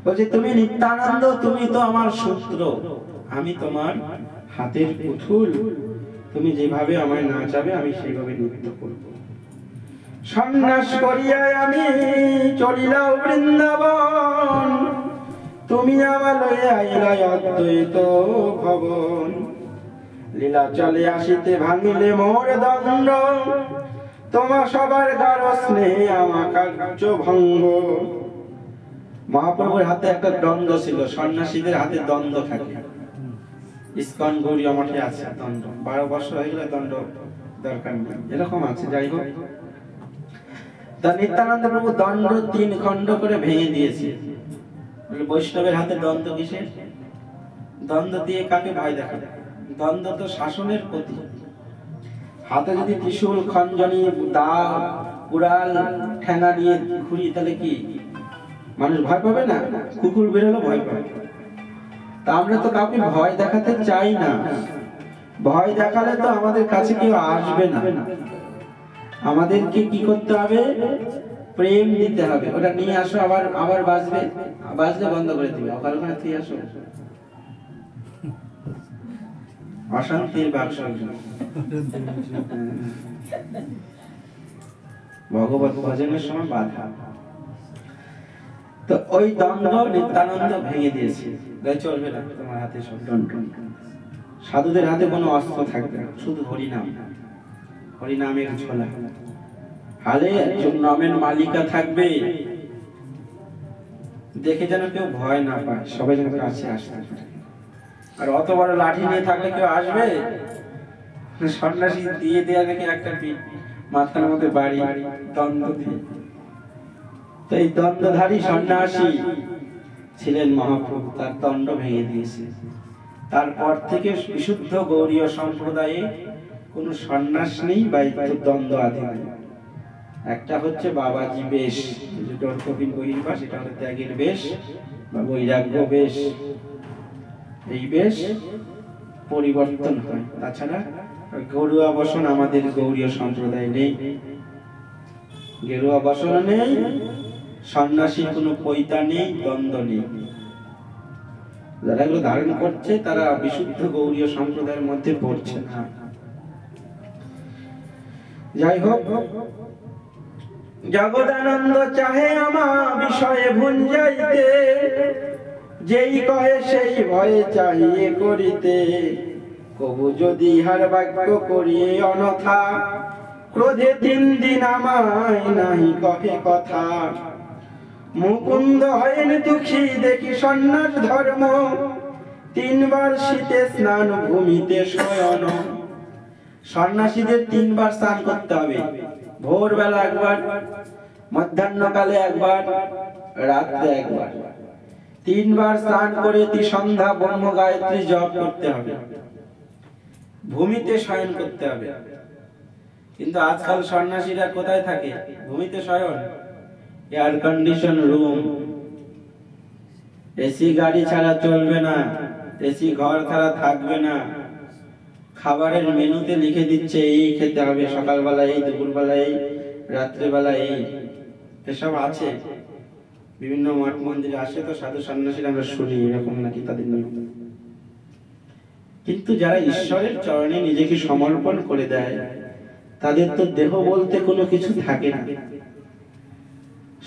বলছে তুমি নিত্যানন্দ, তুমি তো আমার সূত্র, আমি তোমার হাতের পুতুল, তুমি যেভাবে আমায় নাচাবে আমি সেইভাবে নৃত্য করব। সন্ন্যাস করিয়া আমি চলিলাম বৃন্দাবন, তুমি আমার লইয়া আইলা অদ্বৈত ভবন। লীলা চলে আসিতে ভাঙিলে মোর দণ্ড, তোমার সবার গাঢ় স্নেহে আমার কার্য ভঙ্গ। মহাপ্রভুর হাতে একটা দণ্ড ছিল, সন্ন্যাসীদের হাতে দ্বন্দ্ব থাকে। ইস্কন গৌরীয় মঠে আছে দণ্ড, 12 বছর হয়ে গেলে দণ্ড দরকার নেই, এরকম আছে। যাই হোক, নিত্যানন্দ প্রভু দণ্ড 3 খণ্ড করে ভেঙে দিয়েছে। বৈষ্ণবের হাতে দ্বন্দ্ব কিসের? দ্বন্দ্ব দিয়ে কাকে ভয় দেখাবে? দ্বন্দ্ব তো শাসনের প্রতি। হাতে যদি ত্রিশূল, খঞ্জনি, দা, কুড়াল, ঠেঙা নিয়ে ঘুরি, তাহলে কি মানুষ ভয় পাবে না? কুকুর বেরোলো ভয় পাবে। তা আমরা তো কাউকে ভয় দেখাতে চাই না। ভয় দেখালে তো আমাদের কাছে কেউ আসবে না। আমাদেরকে কি করতে হবে? প্রেম দিতে হবে। ওটা নিয়ে আসো, আবার আবার বাজবে, বাজলে বন্ধ করে দিবে, আবার ওখানে থেকে আসো। অশান্তির বাক্স। ভগবত ভজনের সময় বাধা। তো ওই দ্বন্দ্ব নিত্যানন্দ ভেঙে দিয়েছে। চলবে না তোমার হাতে সব দণ্ডন। সাধুদের হাতে কোনো অস্ত্র থাকবে না, শুধু হরিনাম, হরিনামের ঝোলা। হালে একজন নামের মালিকা থাকবে, দেখে যেন কেউ ভয় না পায়, সবাই যেন কাছে আসতে। আর অত বড় লাঠি নিয়ে থাকলে কেউ আসবে? সন্ন্যাসী দিয়ে দেয়া নাকি একটা মাথার মধ্যে বাড়ি, দ্বন্দ্ব দিয়ে। তো এই দ্বন্দ্বধারী সন্ন্যাসী ছিলেন মহাপ্রভু, তার দণ্ড ভেঙে দিয়েছে। তারপর থেকে বিশুদ্ধ গৌড়ীয় সম্প্রদায়ে কোনো সন্ন্যাস নেই বা দ্বন্দ্ব আদি নেই। একটা হচ্ছে বাবাজি বেশ, কপিল বহির্বাস, এটা হলো ত্যাগের বেশ বা বৈরাগ্য বেশ। এই বেশ পরিবর্তন হয়, তাছাড়া গেরুয়া বসন আমাদের গৌড়ীয় সম্প্রদায় নেই। গেরুয়া বসন নেই, সন্ন্যাসীর কোনো পৈতা নেই, দ্বন্দ্ব নেই। যারা এগুলো ধারণ করছে তারা বিশুদ্ধ গৌড়ীয় সম্প্রদায়ের মধ্যে পড়ছে না। যাই হোক, জগদানন্দ চাহে আমার বিষয়ে ভুঞ্জাইতে, যেই কহে সেই ভয়ে চাহিয়ে করিতে। কবু যদি ইহার বাক্য করিয়ে অনথা, ক্রোধে 3 দিন আমায় নাহি কহে কথা। মুকুন্দ হয়েন দুঃখী দেখি সন্ন্যাস ধর্ম, 3 বার শীতে স্নান ভূমিতে শয়ন। সন্ন্যাসীদের 3 বার স্নান করতে হবে। ভোরবেলা একবার, মধ্যাহ্নকালে একবার, রাত্রে একবার। 3 বার স্নান করে সন্ধ্যা ব্রহ্ম গায়ত্রী জপ করতে হবে। ভূমিতে শয়ন করতে হবে। কিন্তু আজকাল সন্ন্যাসীরা কোথায় থাকে? ভূমিতে শয়ন, এয়ার কন্ডিশন রুম, এসি গাড়ি ছাড়া চলবে না, এসি ঘর ছাড়া থাকবে না। খাবারের মেনুতে লিখে দিচ্ছে এই খেতে হবে, সকালবেলা এই, দুপুরবেলা এই, রাত্রেবেলা এই। এসব আছে বিভিন্ন মঠ মন্দিরে, আসে তো সাধু সন্ন্যাসীরা, আমরা শুনি এরকম নাকি তাদের নিয়ম। কিন্তু যারা ঈশ্বরের চরণে নিজেকে সমর্পণ করে দেয়, তাদের তো দেহ বলতে কোনো কিছু থাকে না।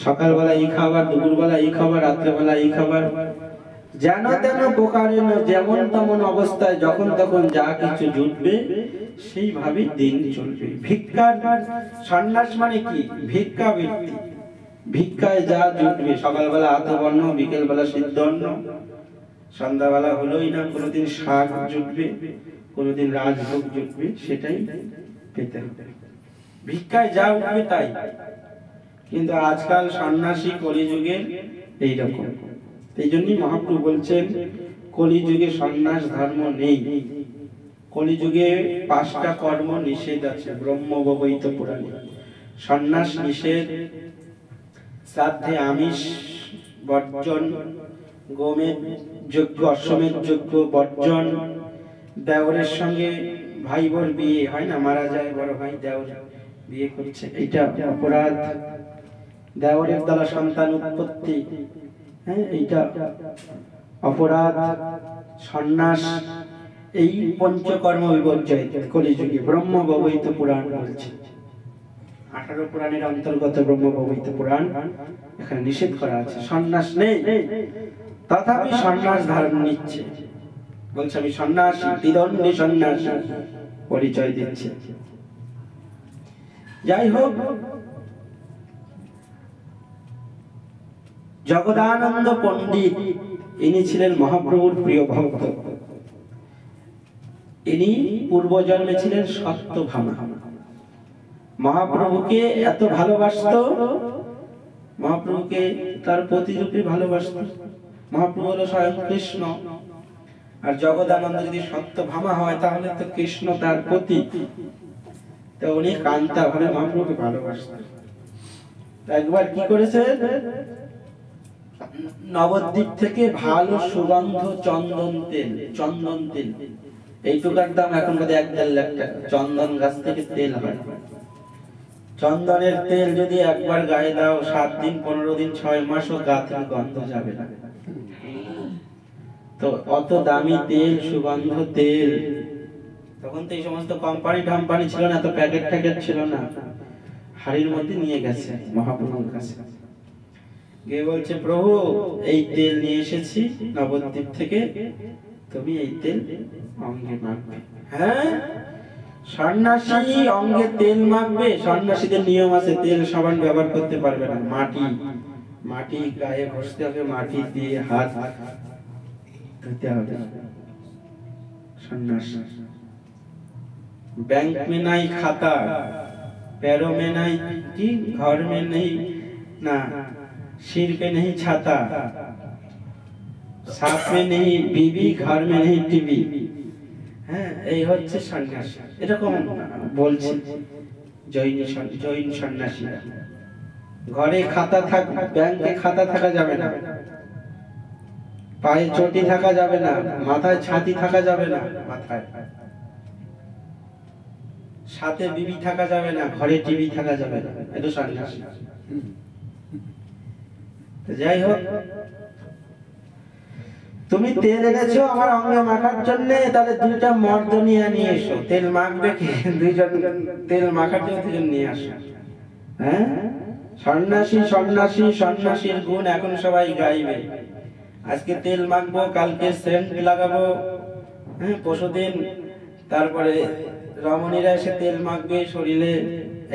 সকালবেলা এই খাবার, দুপুরবেলা এই খাবার, রাত্রেবেলা এই খাবার, যেন তেন প্রকারে যেমন তেমন অবস্থায় যখন তখন যা কিছু জুটবে সেইভাবে দিন চলবে। ভিক্ষার সন্ন্যাস মানে কি? ভিক্ষা বৃত্তি। ভিক্ষায় যা জুটবে, সকালবেলা আতবর্ণ, বিকেলবেলা সিদ্ধন্ন, সন্ধ্যাবেলা হলোই না, কোনোদিন শাক জুটবে, কোনোদিন রাজভোগ জুটবে, সেটাই পেতে হবে। ভিক্ষায় যা উঠবে তাই। কিন্তু আজকাল সন্ন্যাসী কলিযুগে এইরকম। এই জন্যই মহাপ্রভু বলছেন কলিযুগে সন্ন্যাস ধর্ম নেই। কলিযুগে 5টা কর্ম নিষেধ আছে ব্রহ্মবৈত পুরাণে। সন্ন্যাস নিষেধ, শ্রাদ্ধে আমিষ বর্জন, গোমের যজ্ঞ, অশ্বমেধ যজ্ঞ বর্জন, দেওরের সঙ্গে ভাই বোর বিয়ে হয় না, মারা যায় বড় ভাই, দেওর বিয়ে করছে, এটা অপরাধ। দেওরের দ্বারা সন্তান উৎপত্তি, হ্যাঁ, এইটা অপরাধ। সন্ন্যাস, এই পঞ্চকর্ম বিবর্জিত কলিযুগে ব্রহ্মবৈত পুরাণ বলছে। 18 পুরাণের অন্তর্গত ব্রহ্মবৈত পুরাণ, এখানে নিষেধ করা আছে, সন্ন্যাস নেই। তথাপি সন্ন্যাস ধারণ নিচ্ছে, বলছে আমি সন্ন্যাসী, দ্বিদণ্ডী সন্ন্যাসী পরিচয় দিচ্ছে। যাই হোক, জগদানন্দ পণ্ডিত ইনি ছিলেন মহাপ্রভুর প্রিয় ভক্ত। ইনি পূর্বজন্মে ছিলেন সত্যভামা। মহাপ্রভুকে এত ভালোবাসতো, মহাপ্রভুকে তার প্রতিরূপে ভালোবাসতো। মহাপ্রভু হলো স্বয়ং কৃষ্ণ। আর জগদানন্দ যদি সত্যভামা হয় তাহলে তো কৃষ্ণ তার পতি, তো উনি কান্তা ভরে মহাপ্রভুকে ভালোবাসতেন। একবার কি করেছে, নবদ্বীপ থেকে ভালো সুগন্ধ চন্দন তেল এইটুকার দাম এখন বোধহয় 1-1.5 লাখ টাকা। চন্দন গাছ থেকে তেল হয়, চন্দনের তেল যদি একবার গায়ে দাও 7 দিন 15 দিন 6 মাসও গা থেকে গন্ধ যাবে না। তো অত দামি তেল, সুগন্ধ তেল, তখন তো এই সমস্ত কোম্পানি ছিল না, তো প্যাকেট ছিল না, হাড়ির মধ্যে নিয়ে গেছে মহাপ্রভুর কাছে, গিয়ে বলছে প্রভু এই তেল নিয়ে এসেছি নবদ্বীপ থেকে, তুমি এই তেল অঙ্গে মাখবে। হ্যাঁ, সন্ন্যাসী অঙ্গে তেল মাখবে? সন্ন্যাসীদের নিয়ম আছে, তেল সাবান ব্যবহার করতে পারবে না, মাটি গায়ে ঘষতে হবে, মাটি দিয়ে হাত ধুতে হবে। সন্ন্যাসী बैंक में नहीं खाता, पैरों में नहीं कि घर में नहीं ना, सिर पे नहीं छाता, साथ में नहीं बीवी, घर में नहीं टीवी। হ্যাঁ, এই হচ্ছে সন্ন্যাসী। এরকম বলছি জৈন সন্ন্যাসী। ঘরে খাতা থাক, ব্যাংকে খাতা থাকা যাবে না, পায়ে চটি থাকা যাবে না, মাথায় ছাতি থাকা যাবে না, মাথায় সাথে বিবি থাকা যাবে না, ঘরে টিভি থাকা যাবে না, এটা সন্ন্যাসী। যাই হোক, তুমি তেল এনেছো আমার অঙ্গে মাখার জন্য, তাহলে 2টা মর্দ নিয়ে এসো, তেল মাখবে কি? 2জন তেল মাখার জন্য 2জন নিয়ে আসো। হ্যাঁ, সন্ন্যাসীর গুণ এখন সবাই গাইবে। আজকে তেল মাখবো, কালকে সেন্ট লাগাবো, হ্যাঁ, পরশুদিন তারপরে রমণীরা এসে তেল মাখবে শরীরে।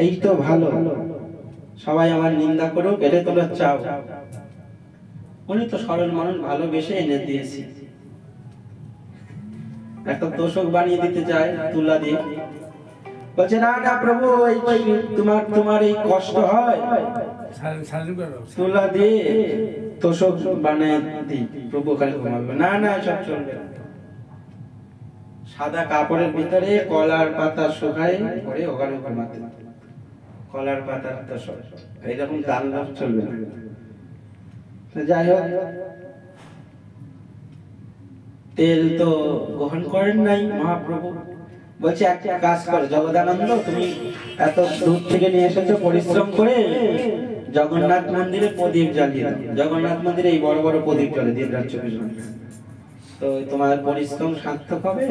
এই তো ভালো, সবাই আমার নিন্দা করুক, এটা তোমরা চাও। উনি তো সরল মানুষ, ভালোবেসে এনে দিয়েছি। একটা তোষক বানিয়ে দিতে চায় তুলা দিয়ে, বলছে না না প্রভু, তোমার এই কষ্ট হয়, তুলা দিয়ে তোষক বানিয়ে দিই, প্রভু খালি ঘুমাবে। না না, সব চলবে না। সাদা কাপড়ের ভিতরে কলার পাতা শুকায় পরে ওখানে ঘুমাতে, কলার পাতার তোষক, এইরকম দান চলবে না। যাই হোক, তেল তো গ্রহণ করেন নাই মহাপ্রভু। বলছে একটা কাজ করো জগদানন্দ, তুমি এত দূর থেকে নিয়ে এসেছো পরিশ্রম করে, জগন্নাথ মন্দিরে প্রদীপ জ্বালিয়ে দাও। জগন্নাথ মন্দিরে এই বড় বড় প্রদীপ জ্বলে দিন রাত 24 ঘন্টা, তো তোমার পরিশ্রম সার্থক হবে।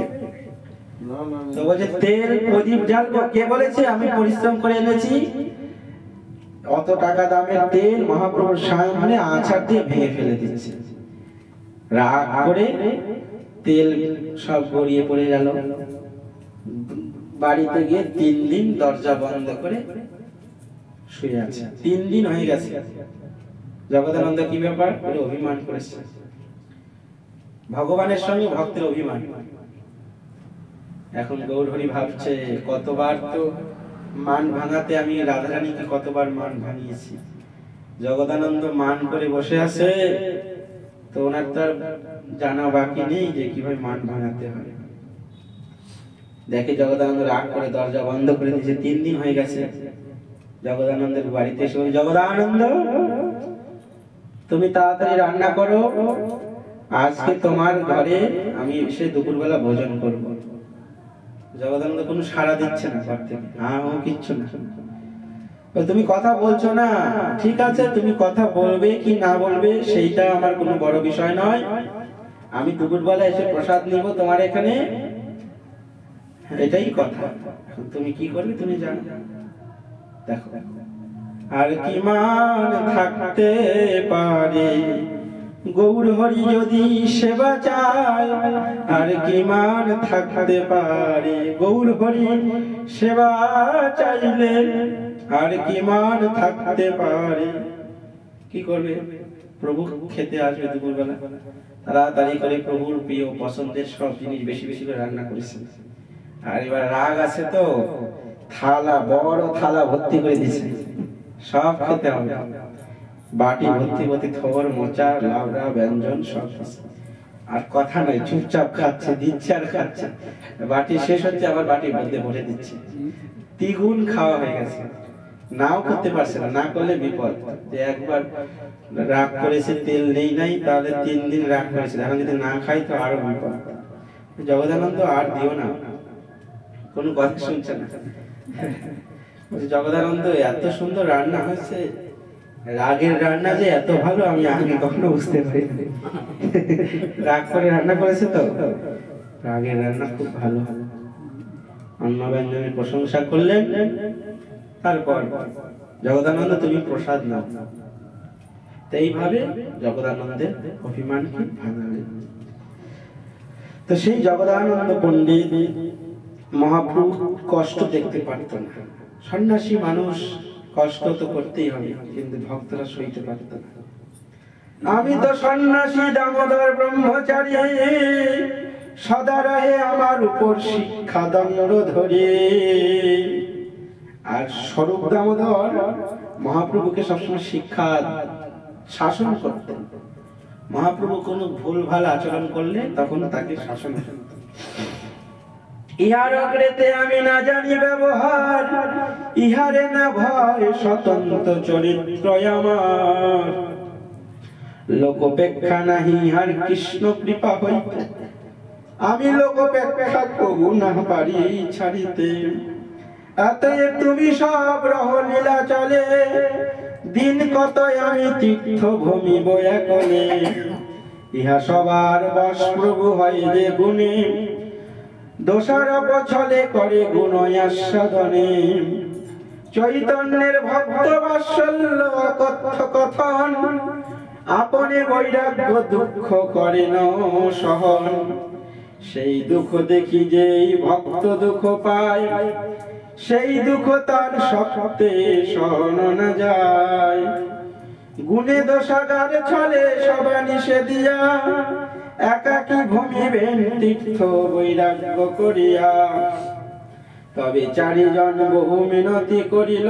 তো বলছে তেল প্রদীপ জ্বালবো? কে বলেছে? আমি পরিশ্রম করে এনেছি। অত টাকা দামের তেল মহাপ্রভুর সামনে আছাড় দিয়ে ভেঙে ফেলে দিচ্ছে। রাগ করে তেল সব গড়িয়ে পড়ে গেল। বাড়িতে গিয়ে 3 দিন দরজা বন্ধ করে শুয়ে আছে। 3 দিন হয়ে গেছে। জগদানন্দ কি ব্যাপার করে অভিমান করেছে, ভগবানের সঙ্গে ভক্তের অভিমান। এখন গৌরহরি ভাবছে কতবার তো মান ভাঙাতে আমি রাধারানীকে কতবার মান ভাঙিয়েছি। জগদানন্দ মান করে বসে আছে, তো ওনার তার জানা বাকি নেই যে কিভাবে মান ভাঙাতে হয়। দেখে জগদানন্দ রাগ করে দরজা বন্ধ করে দিয়েছে। 3 দিন হয়ে গেছে। জগদানন্দের বাড়িতে এসে জগদানন্দ তুমি তাড়াতাড়ি রান্না করো, আজকে তোমার ঘরে আমি এসে দুপুরবেলা ভোজন করব। জগদানন্দ কোনো সাড়া দিচ্ছে না, ঘর থেকে হ্যাঁ ও কিচ্ছু না। তুমি কথা বলছো না, ঠিক আছে, তুমি কথা বলবে কি না বলবে সেইটা আমার কোনো বড় বিষয় নয়। আমি দুপুরবেলা এসে প্রসাদ নিব তোমার এখানে, এটাই কথা। তুমি কি করবে তুমি জানো। দেখো, আর কি মান থাকতে পারে গৌর হরি যদি সেবা চায়, আর কি মান থাকতে পারে গৌর হরি সেবা চাইলে, আর কি মান থাকতে পারে। কি করবে? প্রভু খেতে আসবে দুপুরবেলা, তাড়াতাড়ি করে প্রভুর প্রিয় পছন্দের সব জিনিস বেশি বেশি করে রান্না করেছে। আর এবার রাগ আছে তো থালা, বড় থালা ভর্তি করে দিয়েছে, সব খেতে হবে। বাটি ভর্তি ভর্তি থর মোচা লাবড়া ব্যঞ্জন সব। আর কথা নাই, চুপচাপ খাচ্ছে, দিচ্ছে আর খাচ্ছে, বাটি শেষ হচ্ছে আবার বাটির মধ্যে ভরে দিচ্ছে, দ্বিগুণ খাওয়া হয়ে গেছে। নাও করতে পারছে না, না করলে বিপদ। যে একবার রাগ করেছে তেল নেই নাই, তাহলে 3 দিন রাগ করেছে, এখন যদি না খাই তো আরো বিপদ। জগদানন্দ আর দিও না, কোনো কথা শুনছে না। জগদানন্দ এত সুন্দর রান্না হয়েছে, রাগের রান্না যে এত ভালো আমি আগে কখনো বুঝতে পারিনি। রাগ করে রান্না করেছে তো, রাগের রান্না খুব ভালো। অন্ন ব্যঞ্জনের প্রশংসা করলেন, তারপর জগদানন্দ তুমি প্রসাদ নাও। তো এইভাবে জগদানন্দের অভিমানকে ভাঙালেন। তো সেই জগদানন্দ পণ্ডিত মহাপ্রভু কষ্ট দেখতে পারত না। সন্ন্যাসী মানুষ কষ্ট তো করতেই হবে, কিন্তু ভক্তরা সইতে পারত না। আমি তো সন্ন্যাসী দামোদর ব্রহ্মচারী, সদা রহে আমার উপর শিক্ষা দণ্ড ধরে। আর স্বরূপ দামোদর মহাপ্রভুকে সবসময় শিক্ষা শাসন করতেন। মহাপ্রভু কোনো ভুল ভাল আচরণ করলে তখন তাকে শাসন করতেন। ইহার অগ্রেতে আমি না জানি ব্যবহার, ইহারে না ভয় স্বতন্ত্র চরিত্র আমার। লোকপেক্ষা নাহি ইহার কৃষ্ণ কৃপা হইতে, আমি লোকপেক্ষা কবু না পারি ছাড়িতে। অতএব তুমি সব রহ লীলা চলে, দিন কত আমি তীর্থ ভূমিব একলে। ইহা সবার বশ প্রভু হয় যে গুণে, দোষারোপ ছলে করে গুণ আস্বাদনে। চৈতন্যের ভক্ত বাৎসল্য অকথ্য কথন, আপনে বৈরাগ্য দুঃখ করেন সহন। সেই দুঃখ দেখি যেই ভক্ত দুঃখ পায়, সেই দুঃখ তার সত্যে সহন না যায়। গুণে দোষাগার ছলে সবা নিষেধিয়া, একাকী ভূমিবেন তীর্থ বৈরাগ্য করিয়া। তবে চারিজন বহু মিনতি করিল,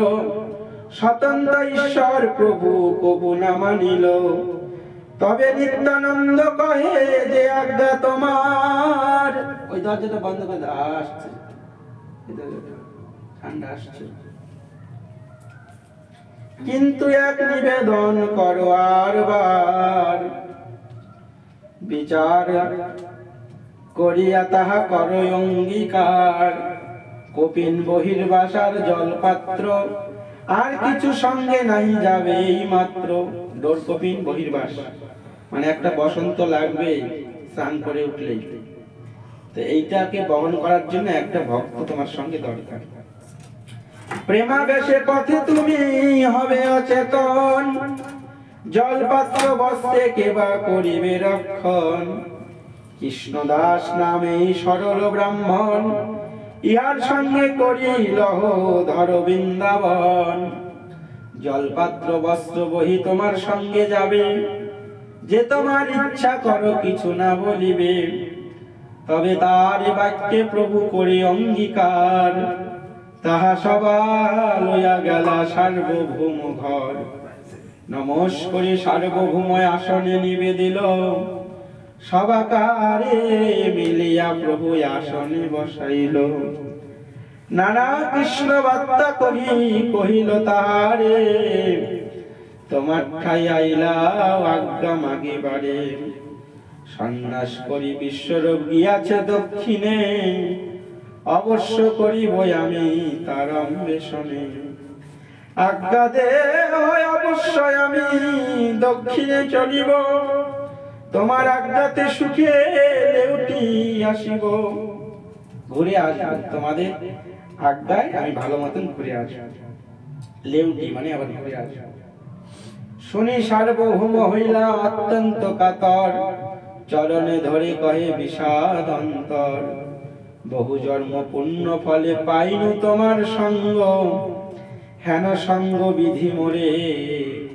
স্বতন্ত্র ঈশ্বর প্রভু কবু না মানিল। তবে নিত্যানন্দ কহে যে আজ্ঞা তোমার। ওই দরজাটা বন্ধ করে আসছে, ঠান্ডা আসছে। কিন্তু এক নিবেদন করো আরবার, বিচার করিয়া তাহা করো অঙ্গীকার। কপিন বহির্বাসার জলপাত্র, আর কিছু সঙ্গে নাই যাবে এই মাত্র। ডোর কপিন বহির্বাস মানে একটা বসন্ত লাগবে স্নান করে উঠলেই। তো এইটাকে বহন করার জন্য একটা ভক্ত তোমার সঙ্গে দরকার। প্রেমাবেশে পথে তুমি হবে অচেতন, জলপাত্র বস্তে কেবা করিবে রক্ষণ। কৃষ্ণদাস নামে সরল ব্রাহ্মণ, ইহার সঙ্গে করিলহ ধর বৃন্দাবন। জলপাত্র বস্ত্র বহি তোমার সঙ্গে যাবে, যে তোমার ইচ্ছা করো কিছু না বলিবে। তবে তার বাক্যে প্রভু করি অঙ্গীকার, তাহা সবা লইয়া গেলা সার্বভৌম ঘর। নমস্করি সার্বভৌময় আসনে নিবেদিল, সবাকারে মিলিয়া প্রভু আসনে বসাইল। নানা কৃষ্ণ বার্তা কহি কহিল তারে, তোমার ঠাই আইলা আজ্ঞা মাগিবারে। সন্ন্যাস করি বিশ্বরূপ গিয়াছে দক্ষিণে, অবশ্য করিব আমি তার অন্বেষণে। আজ্ঞা দে অবশ্যই আমি দক্ষিণে চলিব, তোমার আজ্ঞাতে সুখে লেউটি আসিব। ঘুরে আসব, তোমাদের আজ্ঞায় আমি ভালো মতন ঘুরে আসব। লেউটি মানে আবার ঘুরে আসব। শুনি সার্বভৌম হইলা অত্যন্ত কাতর, চরণে ধরে কহে বিষাদ অন্তর। বহু জন্ম পুণ্য ফলে পাইনু তোমার সঙ্গ, হেন সঙ্গ বিধি মোরে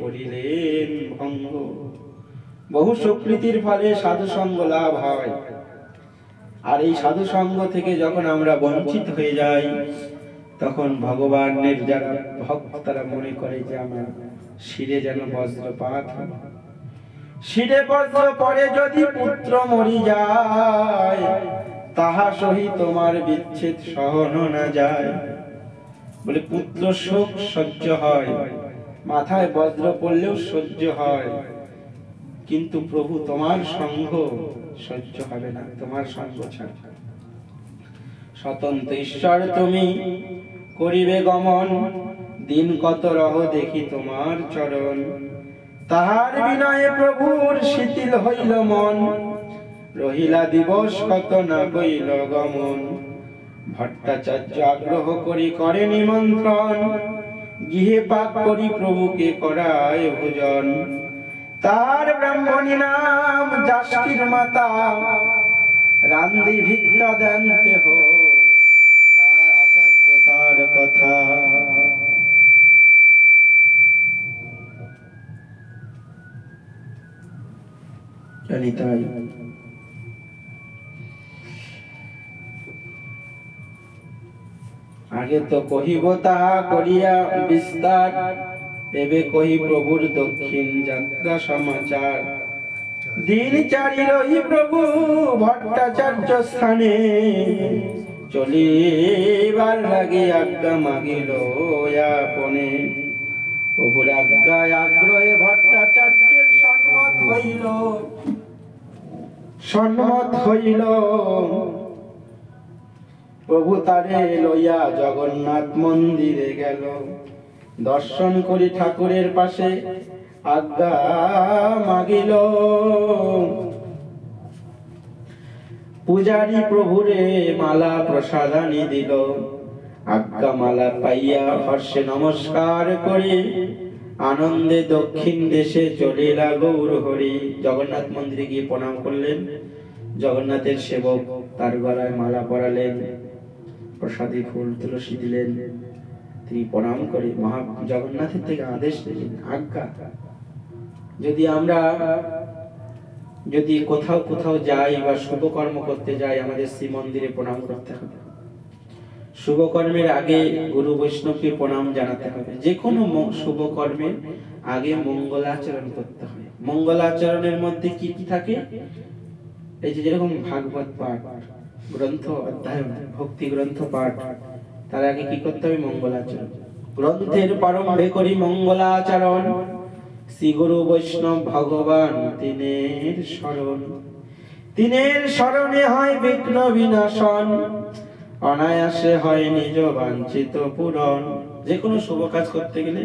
করিলেন ভঙ্গ। বহু সুকৃতির ফলে সাধু সঙ্গ লাভ হয়, আর এই সাধু সঙ্গ থেকে যখন আমরা বঞ্চিত হয়ে যাই, তখন ভগবানের যারা ভক্ত তারা মনে করে যে আমার শিরে যেন বজ্রপাত। শিরে বজ্র পরে যদি পুত্র মরি যায়, তাহা সহি তোমার বিচ্ছেদ সহন না যায়। বলে পুত্র শোক সহ্য হয়, মাথায় বজ্র পড়লেও সহ্য হয়, কিন্তু প্রভু তোমার সঙ্গ সহ্য হবে না, তোমার সঙ্গ ছাড়া। স্বতন্ত্র ঈশ্বর তুমি করিবে গমন, দিন কত রহ দেখি তোমার চরণ। তাহার বিনয়ে প্রভুর শিথিল হইল মন, রহিলা দিবস কত না হইল গমন। ভট্টাচার্য আগ্রহ করি করে নিমন্ত্রণ, গৃহে পাক করি প্রভুকে করায় ভোজন। তার ব্রাহ্মণী নাম যাষ্টির মাতা, রান্ধি ভিক্ষা দেন দেহ তার আচার্য তার কথা। জানি তাই আগে তো কহিব তাহা করিয়া বিস্তার, এবে কহি প্রভুর দক্ষিণ যাত্রা সমাচার। দিন চারি রহি প্রভু ভট্টাচার্য স্থানে, চলিবার লাগে আজ্ঞা মাগিল আপনে। প্রভুর আজ্ঞায় আগ্রহে ভট্টাচার্যের সম্মত হইল। প্রভু তারে লইয়া জগন্নাথ মন্দিরে গেল, দর্শন করি ঠাকুরের পাশে আজ্ঞা মাগিল। পূজারী প্রভুরে মালা প্রসাদানি দিল, আজ্ঞা মালা পাইয়া হর্ষে নমস্কার করি, আনন্দে দক্ষিণ দেশে চলিলা গৌর হরি। জগন্নাথ মন্দিরে গিয়ে প্রণাম করলেন, জগন্নাথের সেবক তার গলায় মালা পরালেন, প্রসাদী ফুল তুলসী দিলেন। তিনি প্রণাম করে মহা জগন্নাথের থেকে আদেশ দিলেন, আজ্ঞা। যদি কোথাও যাই বা শুভ কর্ম করতে যাই, আমাদের শ্রী মন্দিরে প্রণাম করতে হবে। শুভ কর্মের আগে গুরু বৈষ্ণবকে প্রণাম জানাতে হবে। যে কোনো শুভ কর্মের আগে মঙ্গলাচরণ করতে হবে। মঙ্গলাচরণের মধ্যে কি কি থাকে? এই যে যেরকম ভাগবত পাঠ, গ্রন্থ অধ্যয়ন, ভক্তি গ্রন্থ পাঠ, তার আগে কি করতে হবে? মঙ্গলাচরণ। গ্রন্থের প্রারম্ভে করি মঙ্গলাচরণ, শ্রী গুরু বৈষ্ণব ভগবান তিনের শরণ। তিনের শরণে হয় বিঘ্ন বিনাশন, অনায়াসে হয় নিজ বাঞ্ছিত পূরণ। যে কোনো শুভ কাজ করতে গেলে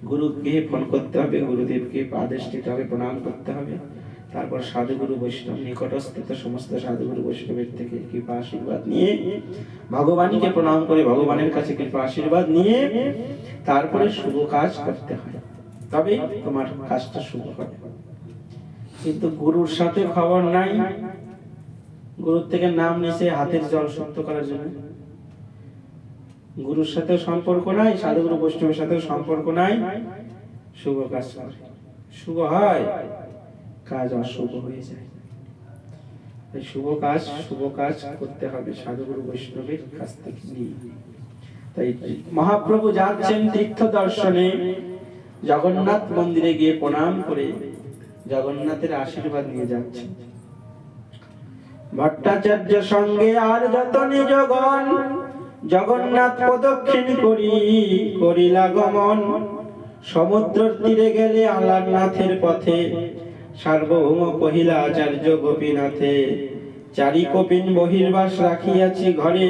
গুরুকে ফোন করতে হবে, গুরুদেবকে আদেশ দিতে হবে, প্রণাম করতে হবে। তারপর সাধুগুরু বৈষ্ণব নিকটস্থিত সমস্ত সাধুগুরু বৈষ্ণবের থেকে কৃপা আশীর্বাদ নিয়ে ভগবানকে প্রণাম করে ভগবানের কাছে কৃপা আশীর্বাদ নিয়ে তারপরে শুভ কাজ করতে হয়, তবে তোমার কাজটা শুভ হবে। কিন্তু গুরুর সাথে খবর নাই, গুরুর থেকে নাম নিছে হাতের জল শুদ্ধ করার জন্য, গুরুর সাথে সম্পর্ক নাই, সাধুগুরু বৈষ্ণবের সাথে সম্পর্ক নাই, শুভ কাজ শুভ হয়, কাজ অশুভ হয়ে যায়। শুভ কাজ করতে হবে সাধুগুরু বৈষ্ণবের কাছ থেকে নিয়ে। তাই মহাপ্রভু যাচ্ছেন তীর্থ দর্শনে, জগন্নাথ মন্দিরে গিয়ে প্রণাম করে জগন্নাথের আশীর্বাদ নিয়ে যাচ্ছেন। ভট্টাচার্য সঙ্গে আর যত নিজগণ, জগন্নাথ প্রদক্ষিণ করিলা গমন। সমুদ্রের তীরে গেলে আলারনাথের পথে, সার্বভৌম কহিলা আচার্য গোপীনাথে। চারি কপিন বহির্বাস রাখিয়াছি ঘরে,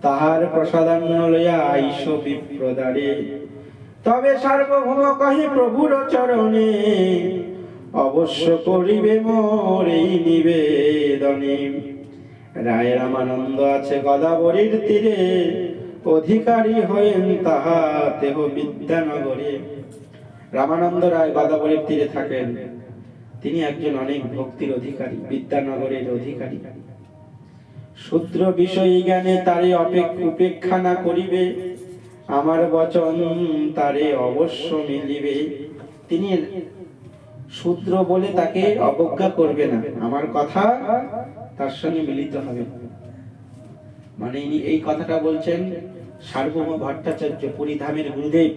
তাহার প্রসাদান্ন লইয়া আইস বিপ্রদারে। তবে সার্বভৌম কহে প্রভুর চরণে, অবশ্য করিবে মোর এই নিবেদনে। রায় রামানন্দ আছে গদাবরীর তীরে, অধিকারী হয়েন তাহা দেহ বিদ্যানগরে। রামানন্দ রায় গদাবরীর তীরে থাকেন, তিনি একজন অনেক ভক্তির অধিকারী, বিদ্যানগরের অধিকারী। শূদ্র বিষয়ী জ্ঞানে তারে উপেক্ষা না করিবে, আমার বচন তারে অবশ্য মিলিবে। তিনি শূদ্র বলে তাকে অবজ্ঞা করবে না, আমার কথা তার সঙ্গে মিলিত হবে। মানে এই কথাটা বলছেন সার্বভৌম ভট্টাচার্য, পুরীধামের গুরুদেব,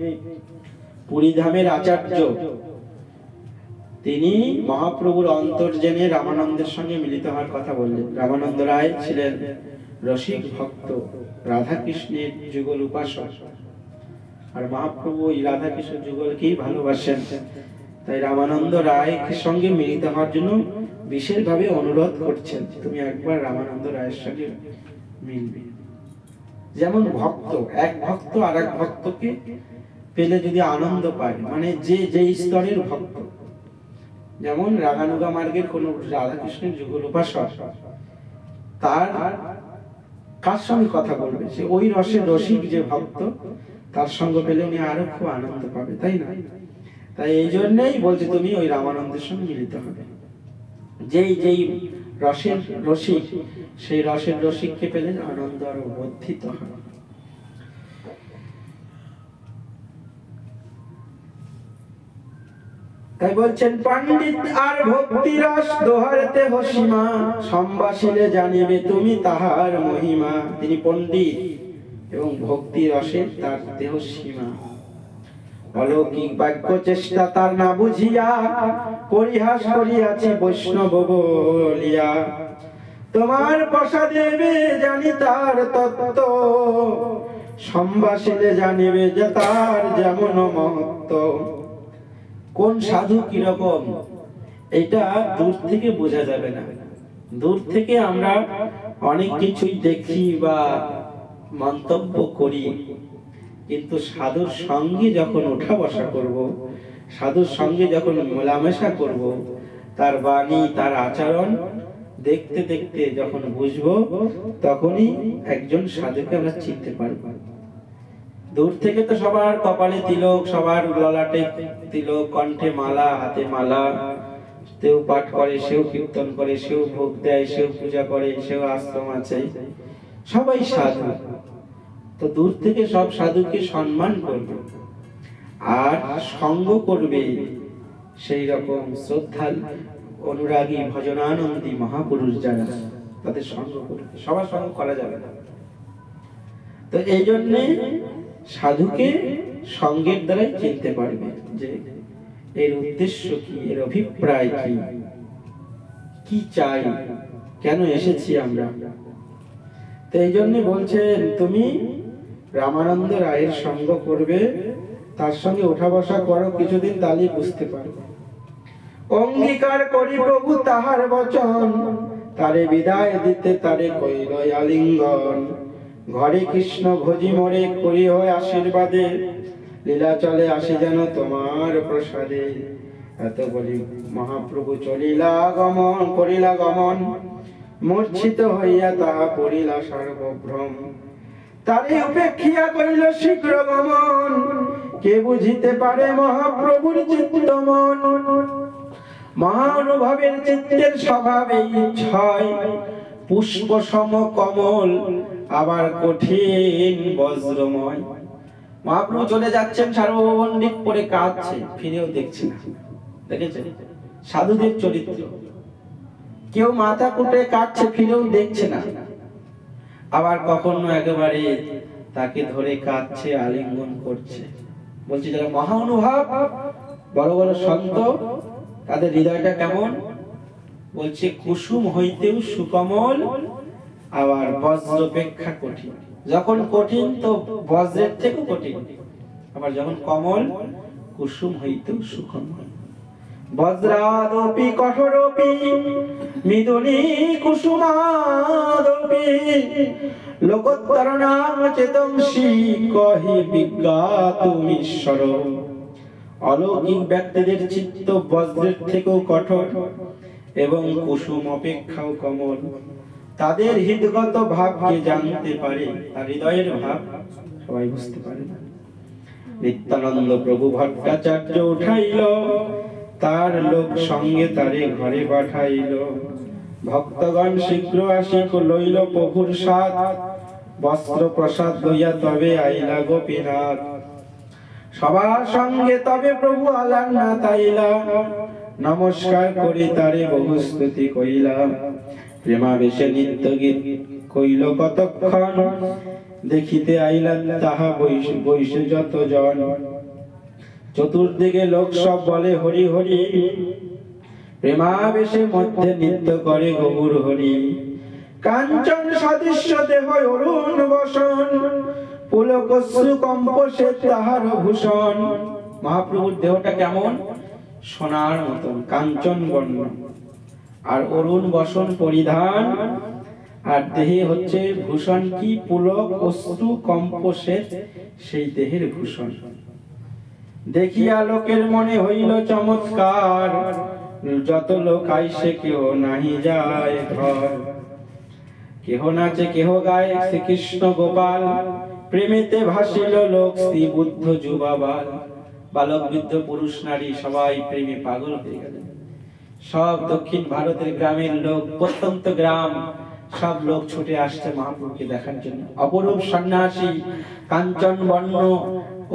পুরীধামের আচার্য। তিনি মহাপ্রভুর অন্তর জেনে রামানন্দের সঙ্গে মিলিত হওয়ার কথা বললেন। রামানন্দ রায় ছিলেন রসিক ভক্ত, রাধা কৃষ্ণের যুগল উপাসক, আর মহাপ্রভু এই রাধা কৃষ্ণ যুগলকেই ভালোবাসেন। তাই রামানন্দ রায়ের সঙ্গে মিলিত হওয়ার জন্য বিশেষভাবে অনুরোধ করছেন, তুমি একবার রামানন্দ রায়ের সঙ্গে মিলবে। যেমন ভক্ত, এক ভক্ত আর এক ভক্তকে পেলে যদি আনন্দ পায়, মানে যে যেই স্তরের ভক্ত, যেমন রাগানুগা মার্গের কোন রাধাকৃষ্ণের যুগল উপাসক, তার কার সঙ্গে কথা বলবে, সে ওই রসের রসিক যে ভক্ত, তার সঙ্গ পেলে উনি আরো খুব আনন্দ পাবে, তাই না? তাই এই জন্যই বলছে তুমি ওই রামানন্দের সঙ্গে মিলিত হবে। যেই যেই রসের রসিক, সেই রসের রসিককে পেলে আনন্দ আরো বর্ধিত হবে। তাই বলছেন, পণ্ডিত আর ভক্তি রস দোহারতে হসিমা, সম্ভাষিলে জানিবে তুমি তাহার মহিমা। তিনি পণ্ডিত এবং ভক্তি রসের তার দেহ সীমা। অলৌকিক বাক্য চেষ্টা তার না বুঝিয়া, পরিহাস করিয়াছি বৈষ্ণব বলিয়া। তোমার প্রসাদেবে জানি তার তত্ত্ব, সম্ভাষিলে জানিবে যে তার যেমন মহত্ব। কোন সাধু কিরকম এটা দূর থেকে বোঝা যাবে না। দূর থেকে আমরা অনেক কিছুই দেখি বা মন্তব্য করি, কিন্তু সাধুর সঙ্গে যখন ওঠা বসা করব, সাধুর সঙ্গে যখন মেলামেশা করব, তার বাণী তার আচরণ দেখতে দেখতে যখন বুঝবো, তখনই একজন সাধুকে আমরা চিনতে পারব। দূর থেকে তো সবার কপালে তিলক, সবার ললাটে তিলক, কণ্ঠে মালা, হাতে মালা, সেও পাঠ করে, সেও কীর্তন করে, সেও ভোগ দেয়, সেও পূজা করে, সেও আশ্রম আছে, সবাই সাধু। তো দূর থেকে সব সাধুকে সম্মান করবে আর সঙ্গ করবে সেই রকম শ্রদ্ধা অনুরাগী ভজনানন্দী মহাপুরুষ যারা, তাদের সঙ্গ করবে। সবার সঙ্গ করা যাবে না। তো এই জন্যে সাধুকে সঙ্গের দ্বারাই চিনতে পারবে যে এর উদ্দেশ্য কি, এর অভিপ্রায় কি, কি চাই, কেন এসেছি আমরা। তো এই জন্য বলছেন, তুমি রামানন্দ রায়ের সঙ্গ করবে, তার সঙ্গে ওঠা বসা করো কিছুদিন, তাহলেই বুঝতে পারবে। অঙ্গীকার করি প্রভু তাহার বচন, তারে বিদায় দিতে তারে কইল আলিঙ্গন। ঘরে কৃষ্ণ ভোজি মোরে করি হয় আশীর্বাদে, লীলা চলে আসে যেন তোমার প্রসাদে। এত বলি মহাপ্রভু চলিলা গমন, করিলা গমন, মূর্ছিত হইয়া তাহা পড়িলা সর্বভ্রম। তারে উপেক্ষিয়া করিল শীঘ্র গমন, কে বুঝিতে পারে মহাপ্রভুর চিত্ত মন। মহানুভবের চিত্তের স্বভাবেই ছয়, পুষ্প সম কমল আবার কঠিন বজ্রময়। মহাপ্রভু চলে যাচ্ছেন, সার্বভৌমণ্ডিত পরে কাঁদছে, ফিরেও দেখছে না। দেখেছেন সাধুদের চরিত্র, কেউ মাথা কুটে কাঁদছে, ফিরেও দেখছে না। আবার কখনো একেবারে তাকে ধরে কাঁদছে, আলিঙ্গন করছে। বলছি যারা মহা অনুভব, বড় বড় সন্ত, তাদের হৃদয়টা কেমন? বলছে কুসুম হইতেও সুকমল, আবার বজ্র অপেক্ষা কঠিন। যখন কঠিন তো বজ্রের থেকেও কঠিন, আবার যখন কমল, কুসুম হইতেও সুকমল। বজ্রাদপি কঠোরপি মৃদুনী কুসুমাদপি, লোকোত্তর নাম চেতংসি কহি বিজ্ঞাতুমীশ্বর। অলৌকিক ব্যক্তিদের চিত্ত বজ্রের থেকেও কঠোর এবং কুসুম অপেক্ষাও কমল। তাদের হৃদগত ভাবকে জানতে পারে, তার হৃদয়ের ভাব সবাই বুঝতে পারে না। নিত্যানন্দ প্রভু ভট্টাচার্য উঠাইল, তার লোক সঙ্গে তারে ঘরে পাঠাইল। ভক্তগণ শীঘ্র আসি লইল প্রভুর সাথ, বস্ত্র প্রসাদ লইয়া তবে আইলা গোপীনাথ। সবার সঙ্গে তবে প্রভু আলান না তাইলা, নমস্কার করি তারে বহু স্তুতি কইলা। প্রেমাবেশে নিত্য গীত কইল কতক্ষণ, দেখিতে আইলা তাহা বৈশে যত জন। চতুর্দিকে লোক সব বলে হরি হরি, প্রেমাবেশে মধ্যে নৃত্য করে গৌর হরি। কাঞ্চন সদৃশ্য দেহ অরুণ বসন, পুলকশ্রু কম্পসে তাহার ভূষণ। মহাপ্রভুর দেহটা কেমন? সোনার মতন, কাঞ্চন বর্ণ, আর অরুণ বসন পরিধান, আর দেহে হচ্ছে ভূষণ কি? পুলক অশ্রু কম্পসে সেই দেহের ভূষণ। দেখিয়া লোকের মনে হইল চমৎকার, যত লোক আইসে কেহ নাহি যায় ঘর। কেহ নাচে কেহ গায় শ্রীকৃষ্ণ গোপাল, প্রেমেতে ভাসিল লোক শ্রী বুদ্ধ যুবাবাল। বালক বৃদ্ধ পুরুষ নারী সবাই প্রেমে পাগল হয়ে গেল। সব দক্ষিণ ভারতের গ্রামের লোক, প্রত্যন্ত গ্রাম, সব লোক ছুটে আসছে মহাপ্রভুকে দেখার জন্য। অপরূপ সন্ন্যাসী, কাঞ্চন বর্ণ,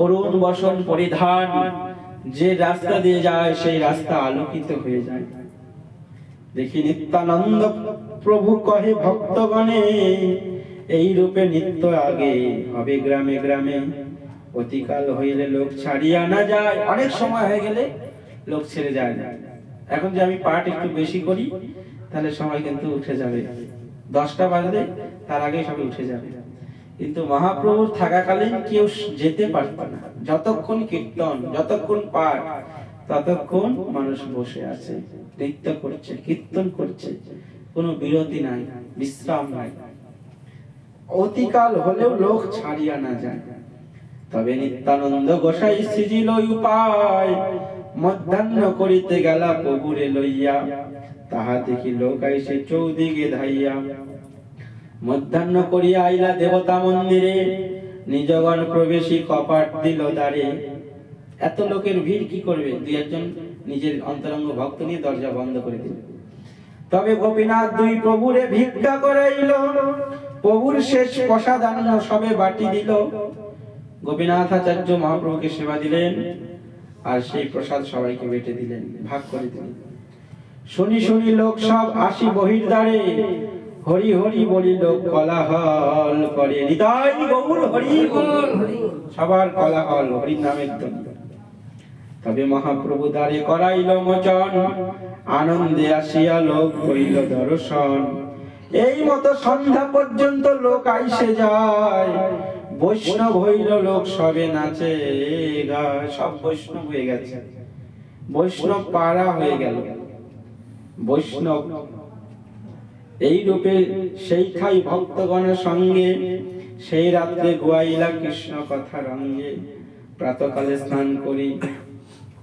অরুণ বসন পরিধান, যে রাস্তা দিয়ে যায় সেই রাস্তা আলোকিত হয়ে যায়। দেখি নিত্যানন্দ প্রভু কহে ভক্তগণে, এই রূপে নিত্য আগে হবে গ্রামে গ্রামে। অতিকাল হইলে লোক ছাড়িয়া না যায়। অনেক সময় হয়ে গেলে লোক ছেড়ে যায় না। এখন যে আমি পাঠ একটু বেশি করি, তাহলে সবাই কিন্তু উঠে যাবে। 10টা বাজলে তার আগে সবাই উঠে যাবে। কিন্তু মহাপ্রভুর থাকাকালীন কেউ যেতে পারত না। যতক্ষণ কীর্তন, যতক্ষণ পাঠ, ততক্ষণ মানুষ বসে আছে, নৃত্য করছে, কীর্তন করছে, কোনো বিরতি নাই, বিশ্রাম নাই। অতিকাল হলেও লোক ছাড়িয়া না যায়। তবে নিত্যানন্দ গোসাই সৃজিল উপায়, মধ্যাহ্ন করিতে গেলা প্রভুরে লইয়া। তাহা দেখি লোক আইসে চৌদিকে ধাইয়া। মধ্যাহ্ন করিয়া আইলা দেবতা মন্দিরে, নিজগণ প্রবেশী কপাট দিল দ্বারে। এত লোকের ভিড় কি করবে? দুই একজন নিজের অন্তরঙ্গ ভক্ত নিয়ে দরজা বন্ধ করে দিল। তবে গোপীনাথ দুই প্রভুরে ভিক্ষা করাইল, প্রভুর শেষ প্রসাদান্ন সবে বাটি দিল। গোপীনাথ আচার্য মহাপ্রভুকে সেবা দিলেন, আর সেই প্রসাদ সবাইকে বেটে দিলেন, ভাগ করে দিলেন। শুনি শুনি লোক সব আসি বহির্দ্বারে, হরি হরি বলি লোক কোলাহল করে। হৃদয় গৌর হরি বল, সবার কোলাহল হরির নামের ধ্বনি। তবে মহাপ্রভু দ্বারে করাইল মোচন, আনন্দে আসিয়া লোক হইল দর্শন। এই মতো সন্ধ্যা পর্যন্ত লোক আইসে যায়, বৈষ্ণব হইল লোক সবে নাচে গায়। সব বৈষ্ণব হয়ে গেছে, বৈষ্ণব পাড়া হয়ে গেল, বৈষ্ণব। এই রূপে সেই ঠাই ভক্তগণের সঙ্গে সেই রাত্রে গোয়াইলা কৃষ্ণ কথা রঙ্গে। প্রাতকালে স্নান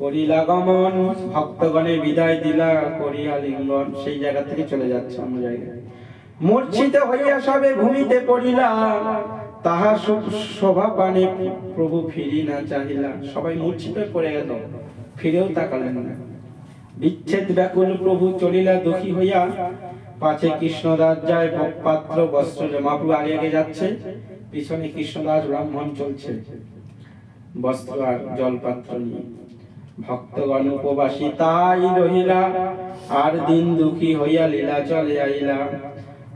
করিলা গমন, ভক্তগণে বিদায় দিলা করিয়া লিঙ্গন। সেই জায়গা থেকে চলে যাচ্ছে অন্য জায়গায়। মূর্ছিত হইয়া সবে ভূমিতে পড়িলা, তাহা শোভা পানে প্রভু ফিরি না চাহিলা। সবাই মূর্ছিত পড়ে গেল, ফিরেও তাকালেন না। বিচ্ছেদ ব্যাকুল প্রভু চলিলা দুঃখী হইয়া, পাছে কৃষ্ণদাস যায় পাত্র বস্ত্র। মহাপ্রভু আগে আগে যাচ্ছে, পিছনে কৃষ্ণদাস ব্রাহ্মণ চলছে বস্ত্র আর জলপাত্র নিয়ে। ভক্তগণ উপবাসী তাই রহিলা, আর দিন দুঃখী হইয়া লীলা চলে আইলা।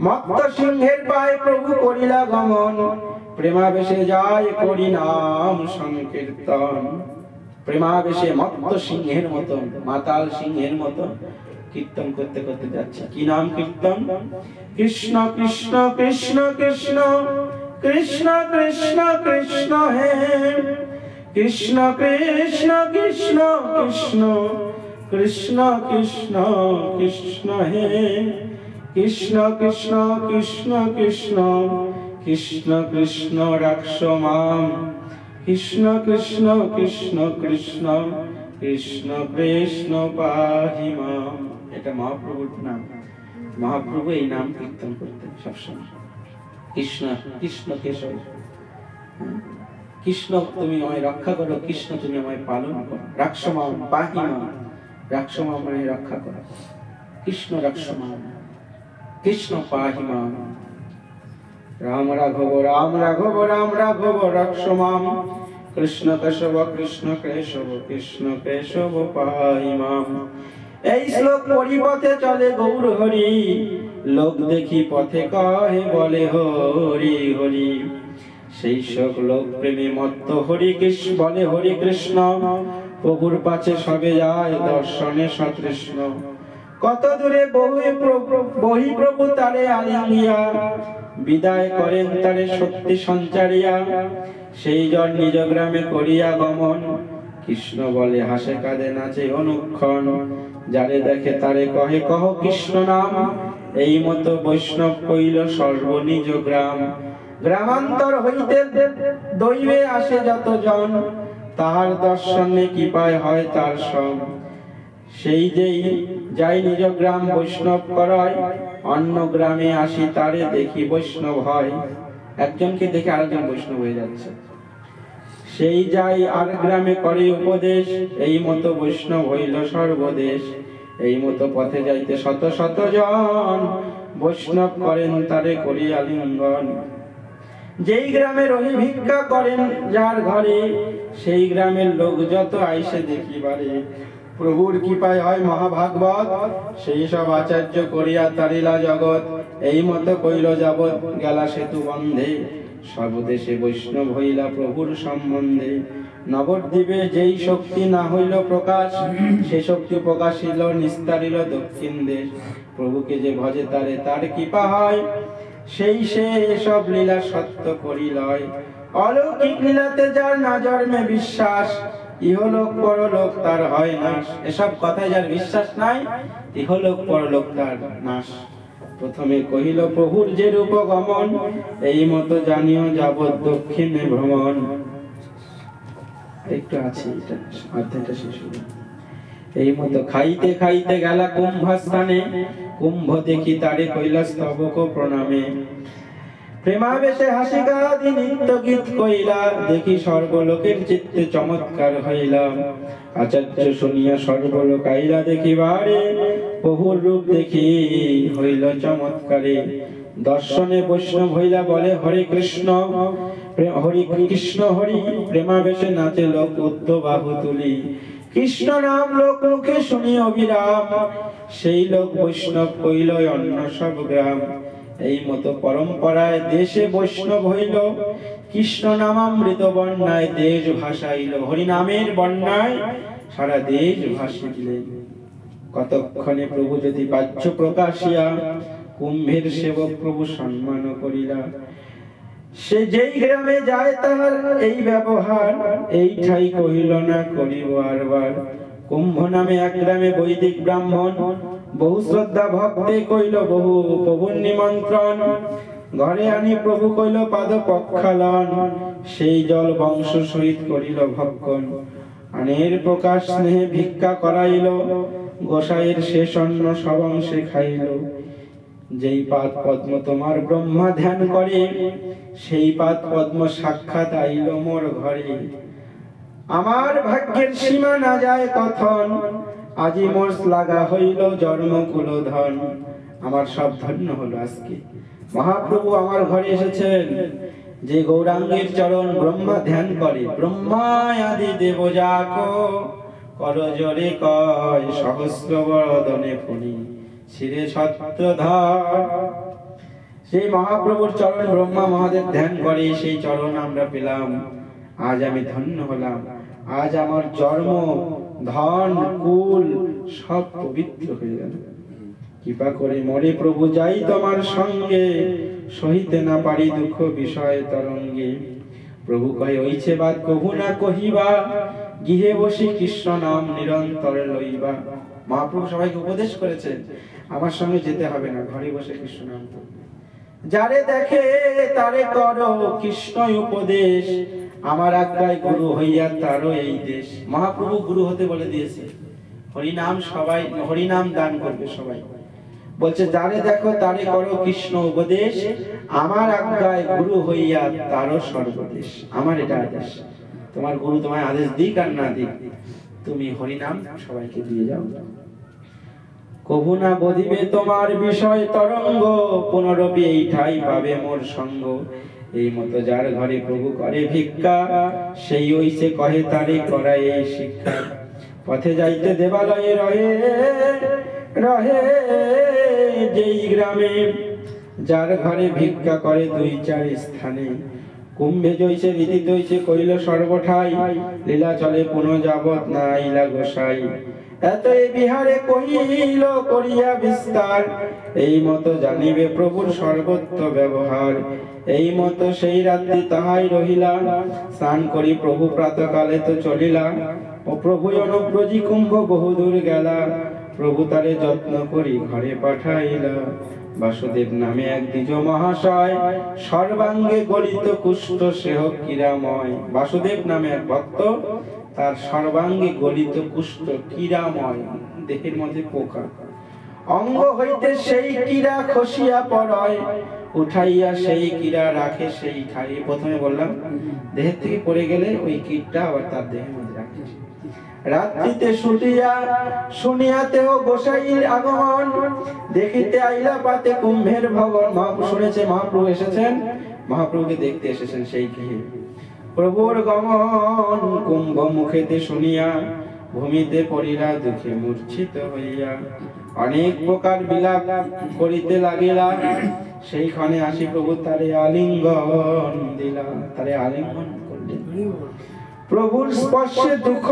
মত্ত সিংহের পায়ে প্রভু করিলা গমন, প্রেমাবেশে যায় করি নাম সংকীর্তন। প্রেমাবেশে মত্ত সিংহের মতো, মাতাল সিংহের মতো কীর্তন করতে করতে যাচ্ছে। কি নাম কীর্তন? কৃষ্ণ কৃষ্ণ কৃষ্ণ কৃষ্ণ কৃষ্ণ কৃষ্ণ কৃষ্ণ হে কৃষ্ণ কৃষ্ণ কৃষ্ণ কৃষ্ণ কৃষ্ণ কৃষ্ণ কৃষ্ণ হে কৃষ্ণ কৃষ্ণ কৃষ্ণ কৃষ্ণ কৃষ্ণ কৃষ্ণ রাক্ষ মাম কৃষ্ণ কৃষ্ণ কৃষ্ণ কৃষ্ণ কৃষ্ণ কৃষ্ণ পাহি মাম। এটা মহাপ্রভুর নাম। মহাপ্রভু এই নাম কীর্তন করতেন সবসময়। কৃষ্ণ কৃষ্ণ কেশব, কৃষ্ণ তুমি আমায় রক্ষা করো, কৃষ্ণ তুমি আমায় পালন করো। রাক্ষমাম পাহিমাম, রাক্ষমাম মানে রক্ষা করো। কৃষ্ণ রাক্ষমাম, কৃষ্ণ পাহিমাম। রাম রাঘব রাম রাঘব রাম রাঘব রাক্ষমাম, কৃষ্ণ কেশব কৃষ্ণ কেশব কৃষ্ণ কেশব পাহিমাম। এই শ্লোক পরিপথে চলে গৌর হরি, লোক দেখি পথে কহে বলে হরি হরি। সেই সব লোক প্রেমে মত্ত হরি কৃষ্ণ বলে হরি কৃষ্ণ। প্রভুর পাছে সবে যায় দর্শনে সতৃষ্ণ। কত দূরে বহি প্রভু তারে আলিঙ্গিয়া, বিদায় করেন তারে শক্তি সঞ্চারিয়া। সেই জন নিজ গ্রামে করিয়া গমন, কৃষ্ণ বলে হাসে কাঁদে নাচে অনুক্ষণ। যারে দেখে তারে কহে কহ কৃষ্ণ নাম, এই মতো বৈষ্ণব কইল সর্ব নিজ গ্রাম। গ্রামান্তর হইতে দৈবে আসে যত জন, তাহার দর্শনে কৃপায় হয় তার সম। সেই যেই যাই নিজ গ্রাম বৈষ্ণব করয়, অন্য গ্রামে আসি তারে দেখি বৈষ্ণব হয়। একজনকে দেখে আরেকজন বৈষ্ণব হয়ে যাচ্ছে। সেই যাই আর গ্রামে করে উপদেশ, এই মতো বৈষ্ণব হইল সর্বদেশ। এই মতো পথে যাইতে শত শত জন, বৈষ্ণব করেন তারে করিয়া লিঙ্গন। যেই গ্রামে রহি ভিক্ষা করেন যার ঘরে, সেই গ্রামের লোক যত আইসে দেখিবারে। প্রভুর কৃপায় হয় মহাভাগবত, সেই সব আচার্য করিয়া তারিলা জগৎ। এই মতো কইল যাবৎ গেলা সেতু বন্ধে, সর্বদেশে বৈষ্ণব হইলা প্রভুর সম্বন্ধে। নবদ্বীপে যেই শক্তি না হইল প্রকাশ, সে শক্তি প্রকাশিল নিস্তারিল দক্ষিণ দেশ। প্রভুকে যে ভজে তারে তার কৃপা হয়, সেই সে সব লীলা সত্য করিলয়। অলৌকিক লীলাতে যার না জন্মে বিশ্বাস, ইহলোক পরলোক তার হয় নাশ। এসব কথায় যার বিশ্বাস নাই, ইহলোক পরলোক তার নাশ। প্রথমে কহিল প্রভুর যে রূপ গমন, এই মতো জানিও যাবৎ দক্ষিণে ভ্রমণ। একটু আছে এটা অধ্যায়টা শেষ হলো। এই মতো খাইতে খাইতে গেলা কুম্ভস্থানে, কুম্ভ দেখি তারে কইলা স্তবক প্রণামে। প্রেমাবেশে হাসি গাদি নিত্য গীত কইলা, দেখি সর্বলোকের চিত্তে চমৎকার হইলা। আচার্য শুনিয়া সর্বলোক আইলা দেখিবারে, প্রভুর রূপ দেখি হইল চমৎকারে। দর্শনে বৈষ্ণব হইলা বলে হরে কৃষ্ণ, হরি কৃষ্ণ হরি। প্রেমাবেশে নাচে লোক উদ্ধ বাহু তুলি, কৃষ্ণ নাম লোক মুখে শুনি অবিরাম। সেই লোক বৈষ্ণব কইল অন্য সব গ্রাম। এই মতো পরম্পরায় দেশে বৈষ্ণব হইল, কৃষ্ণ নামামৃত বন্যায় দেশ ভাসাইল। হরি নামের বন্যায় সারা দেশ ভাসিলেন। কতক্ষণে প্রভু যদি বাহ্য প্রকাশিয়া, কুম্ভের সেবক প্রভু সম্মান করিলা। সে যেই গ্রামে যায় তাহার এই ব্যবহার, এই ঠাই কহিল না করিব আরবার। কুম্ভ নামে এক গ্রামে বৈদিক ব্রাহ্মণ, বহু শ্রদ্ধা ভক্তে কইল বহু প্রভুর নিমন্ত্রণ। ঘরে আনি প্রভু কইল পাদ পক্ষালন, সেই জল বংশ সহিত করিল ভক্ষণ। আনের প্রকাশ স্নেহে ভিক্ষা করাইল, গোসাইয়ের শেষ অন্ন সব অংশে খাইল। যেই পাদ পদ্ম তোমার ব্রহ্মা ধ্যান করে, সেই পাদ পদ্ম সাক্ষাৎ আইল মোর ঘরে। আমার ভাগ্যের সীমা না যায় কথন, আজি মোর লাগা হইল জন্মকুল ধন। আমার সব ধন্য হলো আজকে, মহাপ্রভু আমার ঘরে এসেছেন। যে গৌরাঙ্গের চরণ ব্রহ্মা ধ্যান করে, ব্রহ্মা আদি দেব যাকো, করজরে কয় সহস্র বদনে ফণি, শিরে ছত্রধর। সেই মহাপ্রভুর চরণ ব্রহ্মা মহাদেব ধ্যান করে, সেই চরণ আমরা পেলাম। আজ আমি ধন্য হলাম। আজ আমার জন্ম ধন কুল সব পবিত্র হয়ে গেল। কৃপা করে মরে প্রভু যাই তোমার সঙ্গে, সহিতে না পারি দুঃখ বিষয় তরঙ্গে। প্রভু কহে ওইছে বাদ কহু না কহিবা, গৃহে বসি কৃষ্ণ নাম নিরন্তর লইবা। মহাপ্রভু সবাইকে উপদেশ করেছেন, আমার সঙ্গে যেতে হবে না, ঘরে বসে কৃষ্ণ নাম করবে। যারে দেখে তারে করো কৃষ্ণ উপদেশ, আমার আজ্ঞায় গুরু হইয়া তারও এই দেশ। মহাপ্রভু গুরু হতে বলে দিয়েছে, হরিনাম সবাই হরিনাম দান করবে সবাই। বলছে যারে দেখো তারে করো কৃষ্ণ উপদেশ, আমার আজ্ঞায় গুরু হইয়া তারও সর্বদেশ। আমার এটা আদেশ, তোমার গুরু তোমায় আদেশ দিক আর না দিক, তুমি হরিনাম সবাইকে দিয়ে যাও। কভু না বধিবে তোমার বিষয় তরঙ্গ, পুনরপি এই ঠাই পাবে মোর সঙ্গ। এই মতো যার ঘরে প্রভু করে ভিক্ষা, সেই ওইসে কহে তারে করায় এই শিক্ষা। পথে যাইতে দেবালয়ে রহে রহে যেই গ্রামে, যার ঘরে ভিক্ষা করে দুই চার স্থানে। কুম্ভে জইছে রীতি দইছে কইল সর্বঠাই, লীলা চলে পুনঃ যাবৎ না আইলা গোসাই। এত এই বিহারে কহিল করিয়া বিস্তার, এই মতো জানিবে প্রভুর সর্বত্র ব্যবহার। এই মতো সেই রাত্রি তাহাই রহিলা, স্নান করি প্রভু প্রাতকালে তো চলিলা। ও প্রভু অনুব্রজি কুম্ভ বহুদূর গেলা, প্রভু তারে যত্ন করি ঘরে পাঠাইলা। বাসুদেব নামে এক দ্বিজ মহাশয়, সর্বাঙ্গে গলিত কুষ্ঠ সেহ কিরাময়। বাসুদেব নামে এক ভক্ত, তার সর্বাঙ্গে গলিত কুষ্ঠ কিরাময়, দেহের মধ্যে পোকা। অঙ্গ হইতে সেই কিরা খসিয়া পড়য়, উঠাইয়া সেই কিরা রাখে সেই ঠাই। প্রথমে বললাম দেহের থেকে পড়ে গেলে ওই কীটটা আবার তার দেহের মধ্যে রাখে। রাত্রিতে শুটিয়া শুনিয়াতেও গোসাইর আগমন, দেখিতে আইলা পাতে কুম্ভের ভবন। মহাপ্রভু শুনেছে মহাপ্রভু এসেছেন, মহাপ্রভুকে দেখতে এসেছেন সেই গৃহে। প্রভুর গমন কুম্ভ মুখেতে শুনিয়া, ভূমিতে পড়িলা দুঃখে মূর্ছিত হইয়া। অনেক প্রকার বিলাপ করিতে লাগিলা, সেইখানে আসি প্রভু তারে আলিঙ্গন দিলা। তারে আলিঙ্গন করলেন। প্রভুর স্পর্শে দুঃখ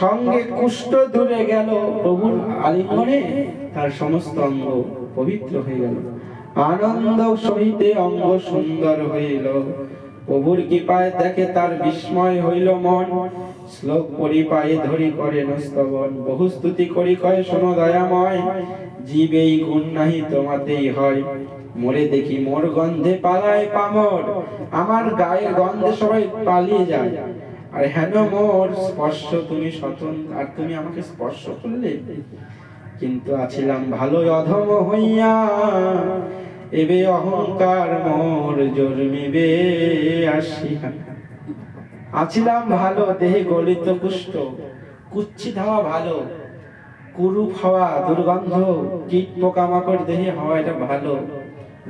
সঙ্গে কুষ্ঠ দূরে গেল। প্রভুর আলিঙ্গনে তার সমস্ত অঙ্গ পবিত্র হয়ে গেল। আনন্দ সহিতে অঙ্গ সুন্দর হইল। প্রভুর কৃপায় দেখে তার বিস্ময় হইল মন। শ্লোক পড়ি পায়ে ধরি করেন স্তবন। বহু স্তুতি করি কয় শোনো দয়াময়, জীব এই গুণ নাহি তোমাতেই হয়। মোরে দেখি মোর গন্ধে পালায় পামর, আমার গায়ের গন্ধে সবাই পালিয়ে যায়। আর হেন মোর স্পর্শ তুমি স্বতন্ত্র, আর তুমি আমাকে স্পর্শ করলে। কিন্তু আছিলাম ভালো অধম হইয়া, এবে অহংকার মোর জন্মিবে আসিয়া। আছিলাম ভালো, দেহে গলিত কুষ্ঠ, কুচ্ছিত হওয়া ভালো, কুরূপ হওয়া দুর্গন্ধ, কীট পোকামাকড় দেহে হওয়া এটা ভালো।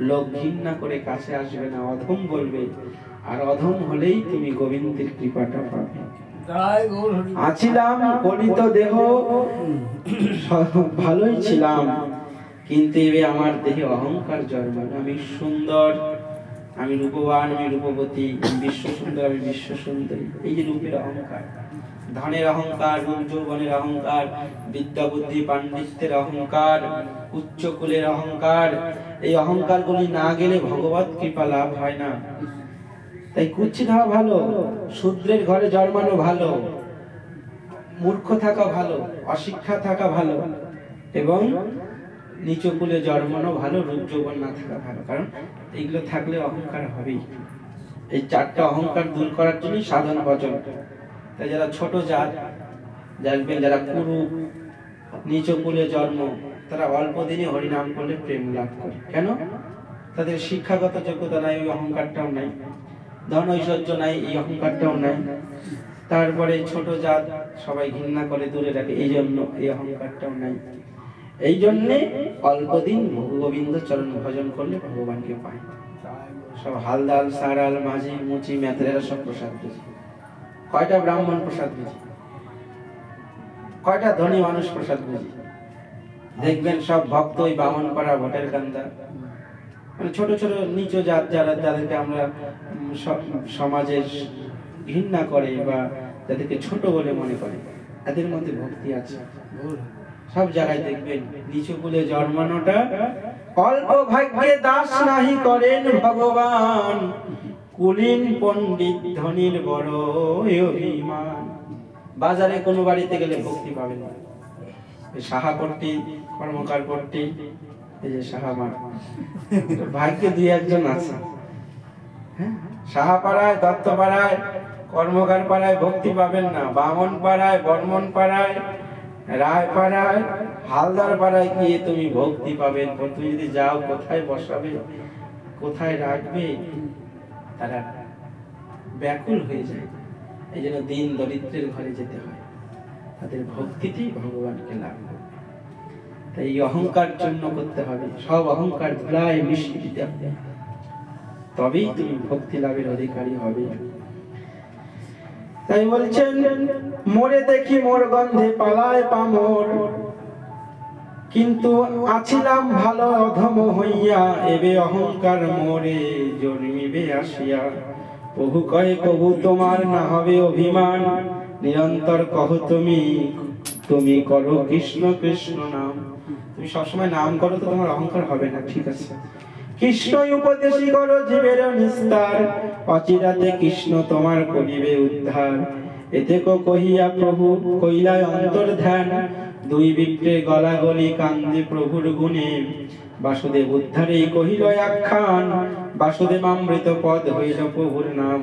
লোক ঘৃণা করে কাছে আসবে না, অধম বলবে। আর অধম হলেই তুমি গোবিন্দের কৃপাটা পাবে। আছিলাম গলিত দেহ, ভালোই ছিলাম, কিন্তু এবে আমার দেহে অহংকার জন্মানো। আমি সুন্দর, আমি রূপবান, আমি রূপবতী, আমি বিশ্ব সুন্দর, আমি বিশ্ব সুন্দরী। এই যে রূপের অহংকার, ধনের অহংকার, রূপ যৌবনের অহংকার, বিদ্যা বুদ্ধি পাণ্ডিত্যের অহংকার, উচ্চ কুলের অহংকার, এই অহংকার গুলি না গেলে ভগবত কৃপা লাভ হয় না। তাই কুচ্ছিত হওয়া ভালো, শূদ্রের ঘরে জন্মানো ভালো, মূর্খ থাকা ভালো, অশিক্ষা থাকা ভালো, এবং নিচু কুলে জন্মানো ভালো, রূপ যৌবন না থাকা ভালো। কারণ এইগুলো থাকলে অহংকার হবেই। এই চারটা অহংকার দূর করার জন্য সাধন ভজন। তাই যারা ছোট জাত, দেখবেন যারা কুরূপ, নিচু কুলে জন্ম, তারা অল্প দিনে হরিনাম করলে প্রেম লাভ করে। কেন? তাদের শিক্ষাগত যোগ্যতা নাই, ওই অহংকারটাও নাই, ধন ঐশ্বর্য নাই, এই অহংকারটাও নাই। তারপরে ছোট জাত সবাই ঘৃণা করে দূরে রাখে, এই জন্য এই অহংকারটাও নাই। এই জন্যে অল্প দিন গোবিন্দ চরণ ভজন করলে ভগবানকে পায়। সব হালদাল, সারাল, মাঝি, মুচি, মেথরেরা সব প্রসাদ বুঝি। কয়টা ব্রাহ্মণ প্রসাদ বুঝি? কয়টা ধনী মানুষ প্রসাদ বুঝি? দেখবেন সব ভক্ত ওই বামন পাড়া, ভোটের কান্দা, মানে ছোট ছোট নিচু জাত, যারা যাদেরকে আমরা সমাজে ঘৃণা করে বা যাদেরকে ছোট বলে মনে করে, এদের মধ্যে ভক্তি আছে। সব জায়গায় দেখবেন নিচু কুলে জন্মানোটা অল্প ভাগ্যে দাস নাহি করেন ভগবান। কুলীন পণ্ডিত ধনীর বড় অভিমান। বাজারে কোনো বাড়িতে গেলে ভক্তি পাবেন না। সাহাপট্টি, কর্মকার পট্টি, এই যে সাহামার ভাগ্যে দুই একজন আছে। সাহাপাড়ায়, দত্তপাড়ায়, কর্মকার পাড়ায় ভক্তি পাবেন না। বামন পাড়ায়, বর্মন পাড়ায়, রায় পাড়ায়, হালদার পাড়ায় গিয়ে তুমি ভক্তি পাবেন। তুমি যদি যাও, কোথায় বসাবে, কোথায় রাখবে, তারা ব্যাকুল হয়ে যায়। এই জন্য দিন দরিদ্রের ঘরে যেতে হয়, তাদের ভক্তিতেই ভগবানকে লাভ হবে। তাই এই অহংকার জন্য করতে হবে, সব অহংকার ধুলায় মিশিয়ে দিতে হবে, তবেই তুমি ভক্তি লাভের অধিকারী হবে। তাই বলছেন, মোরে দেখি মোর গন্ধে পালায় পামর, কিন্তু আছিলাম ভালো অধম হইয়া, এবে অহংকার মোরে জন্মিবে আসিয়া। প্রভু কহে কবু তোমার না হবে অভিমান, নিরন্তর কহ তুমি তুমি করো কৃষ্ণ কৃষ্ণ নাম। তুমি সবসময় নাম করো তো তোমার অহংকার হবে না, ঠিক আছে? কৃষ্ণই উপদেশী করো জীবের নিস্তার, অচিরাতে কৃষ্ণ তোমার করিবে উদ্ধার। এতে কহিয়া প্রভু কইলায় অন্তর ধ্যান, দুই বিপ্রে গলাগলি কান্দে প্রভুর গুণে। বাসুদেব উদ্ধারে কহিল আখ্যান, বাসুদেব অমৃত পদ হইল প্রভুর নাম।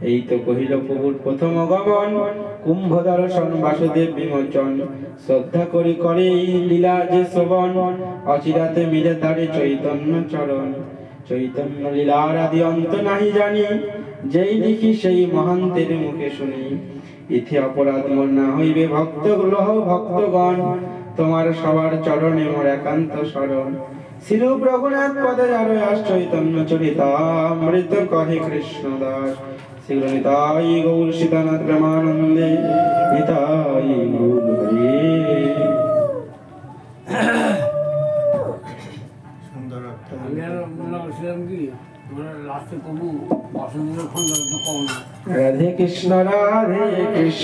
এই তো কহিল প্রভুর প্রথম গমন, কুম্ভ দর্শন বাসুদেব বিমোচন। শ্রদ্ধা করি করে এই লীলা যে শ্রবণ, অচিরাতে মিলে তারে চৈতন্য চরণ। চৈতন্য লীলার আদি অন্ত নাহি জানি, যেই দেখি সেই মহান্তের মুখে শুনি। ইথে অপরাধ মোর না হইবে ভক্ত গ্রহ ভক্তগণ, তোমার সবার চরণে মোর একান্ত শরণ। শ্রীরূপ রঘুনাথ পদে আরো আস চৈতন্য চরিতামৃত কহে কৃষ্ণ দাস। শ্রী নিতাই গৌর সীতানাথ প্রেমানন্দে, নিতাই গৌর হরে। রাধে কৃষ্ণ রাধে কৃষ্ণ।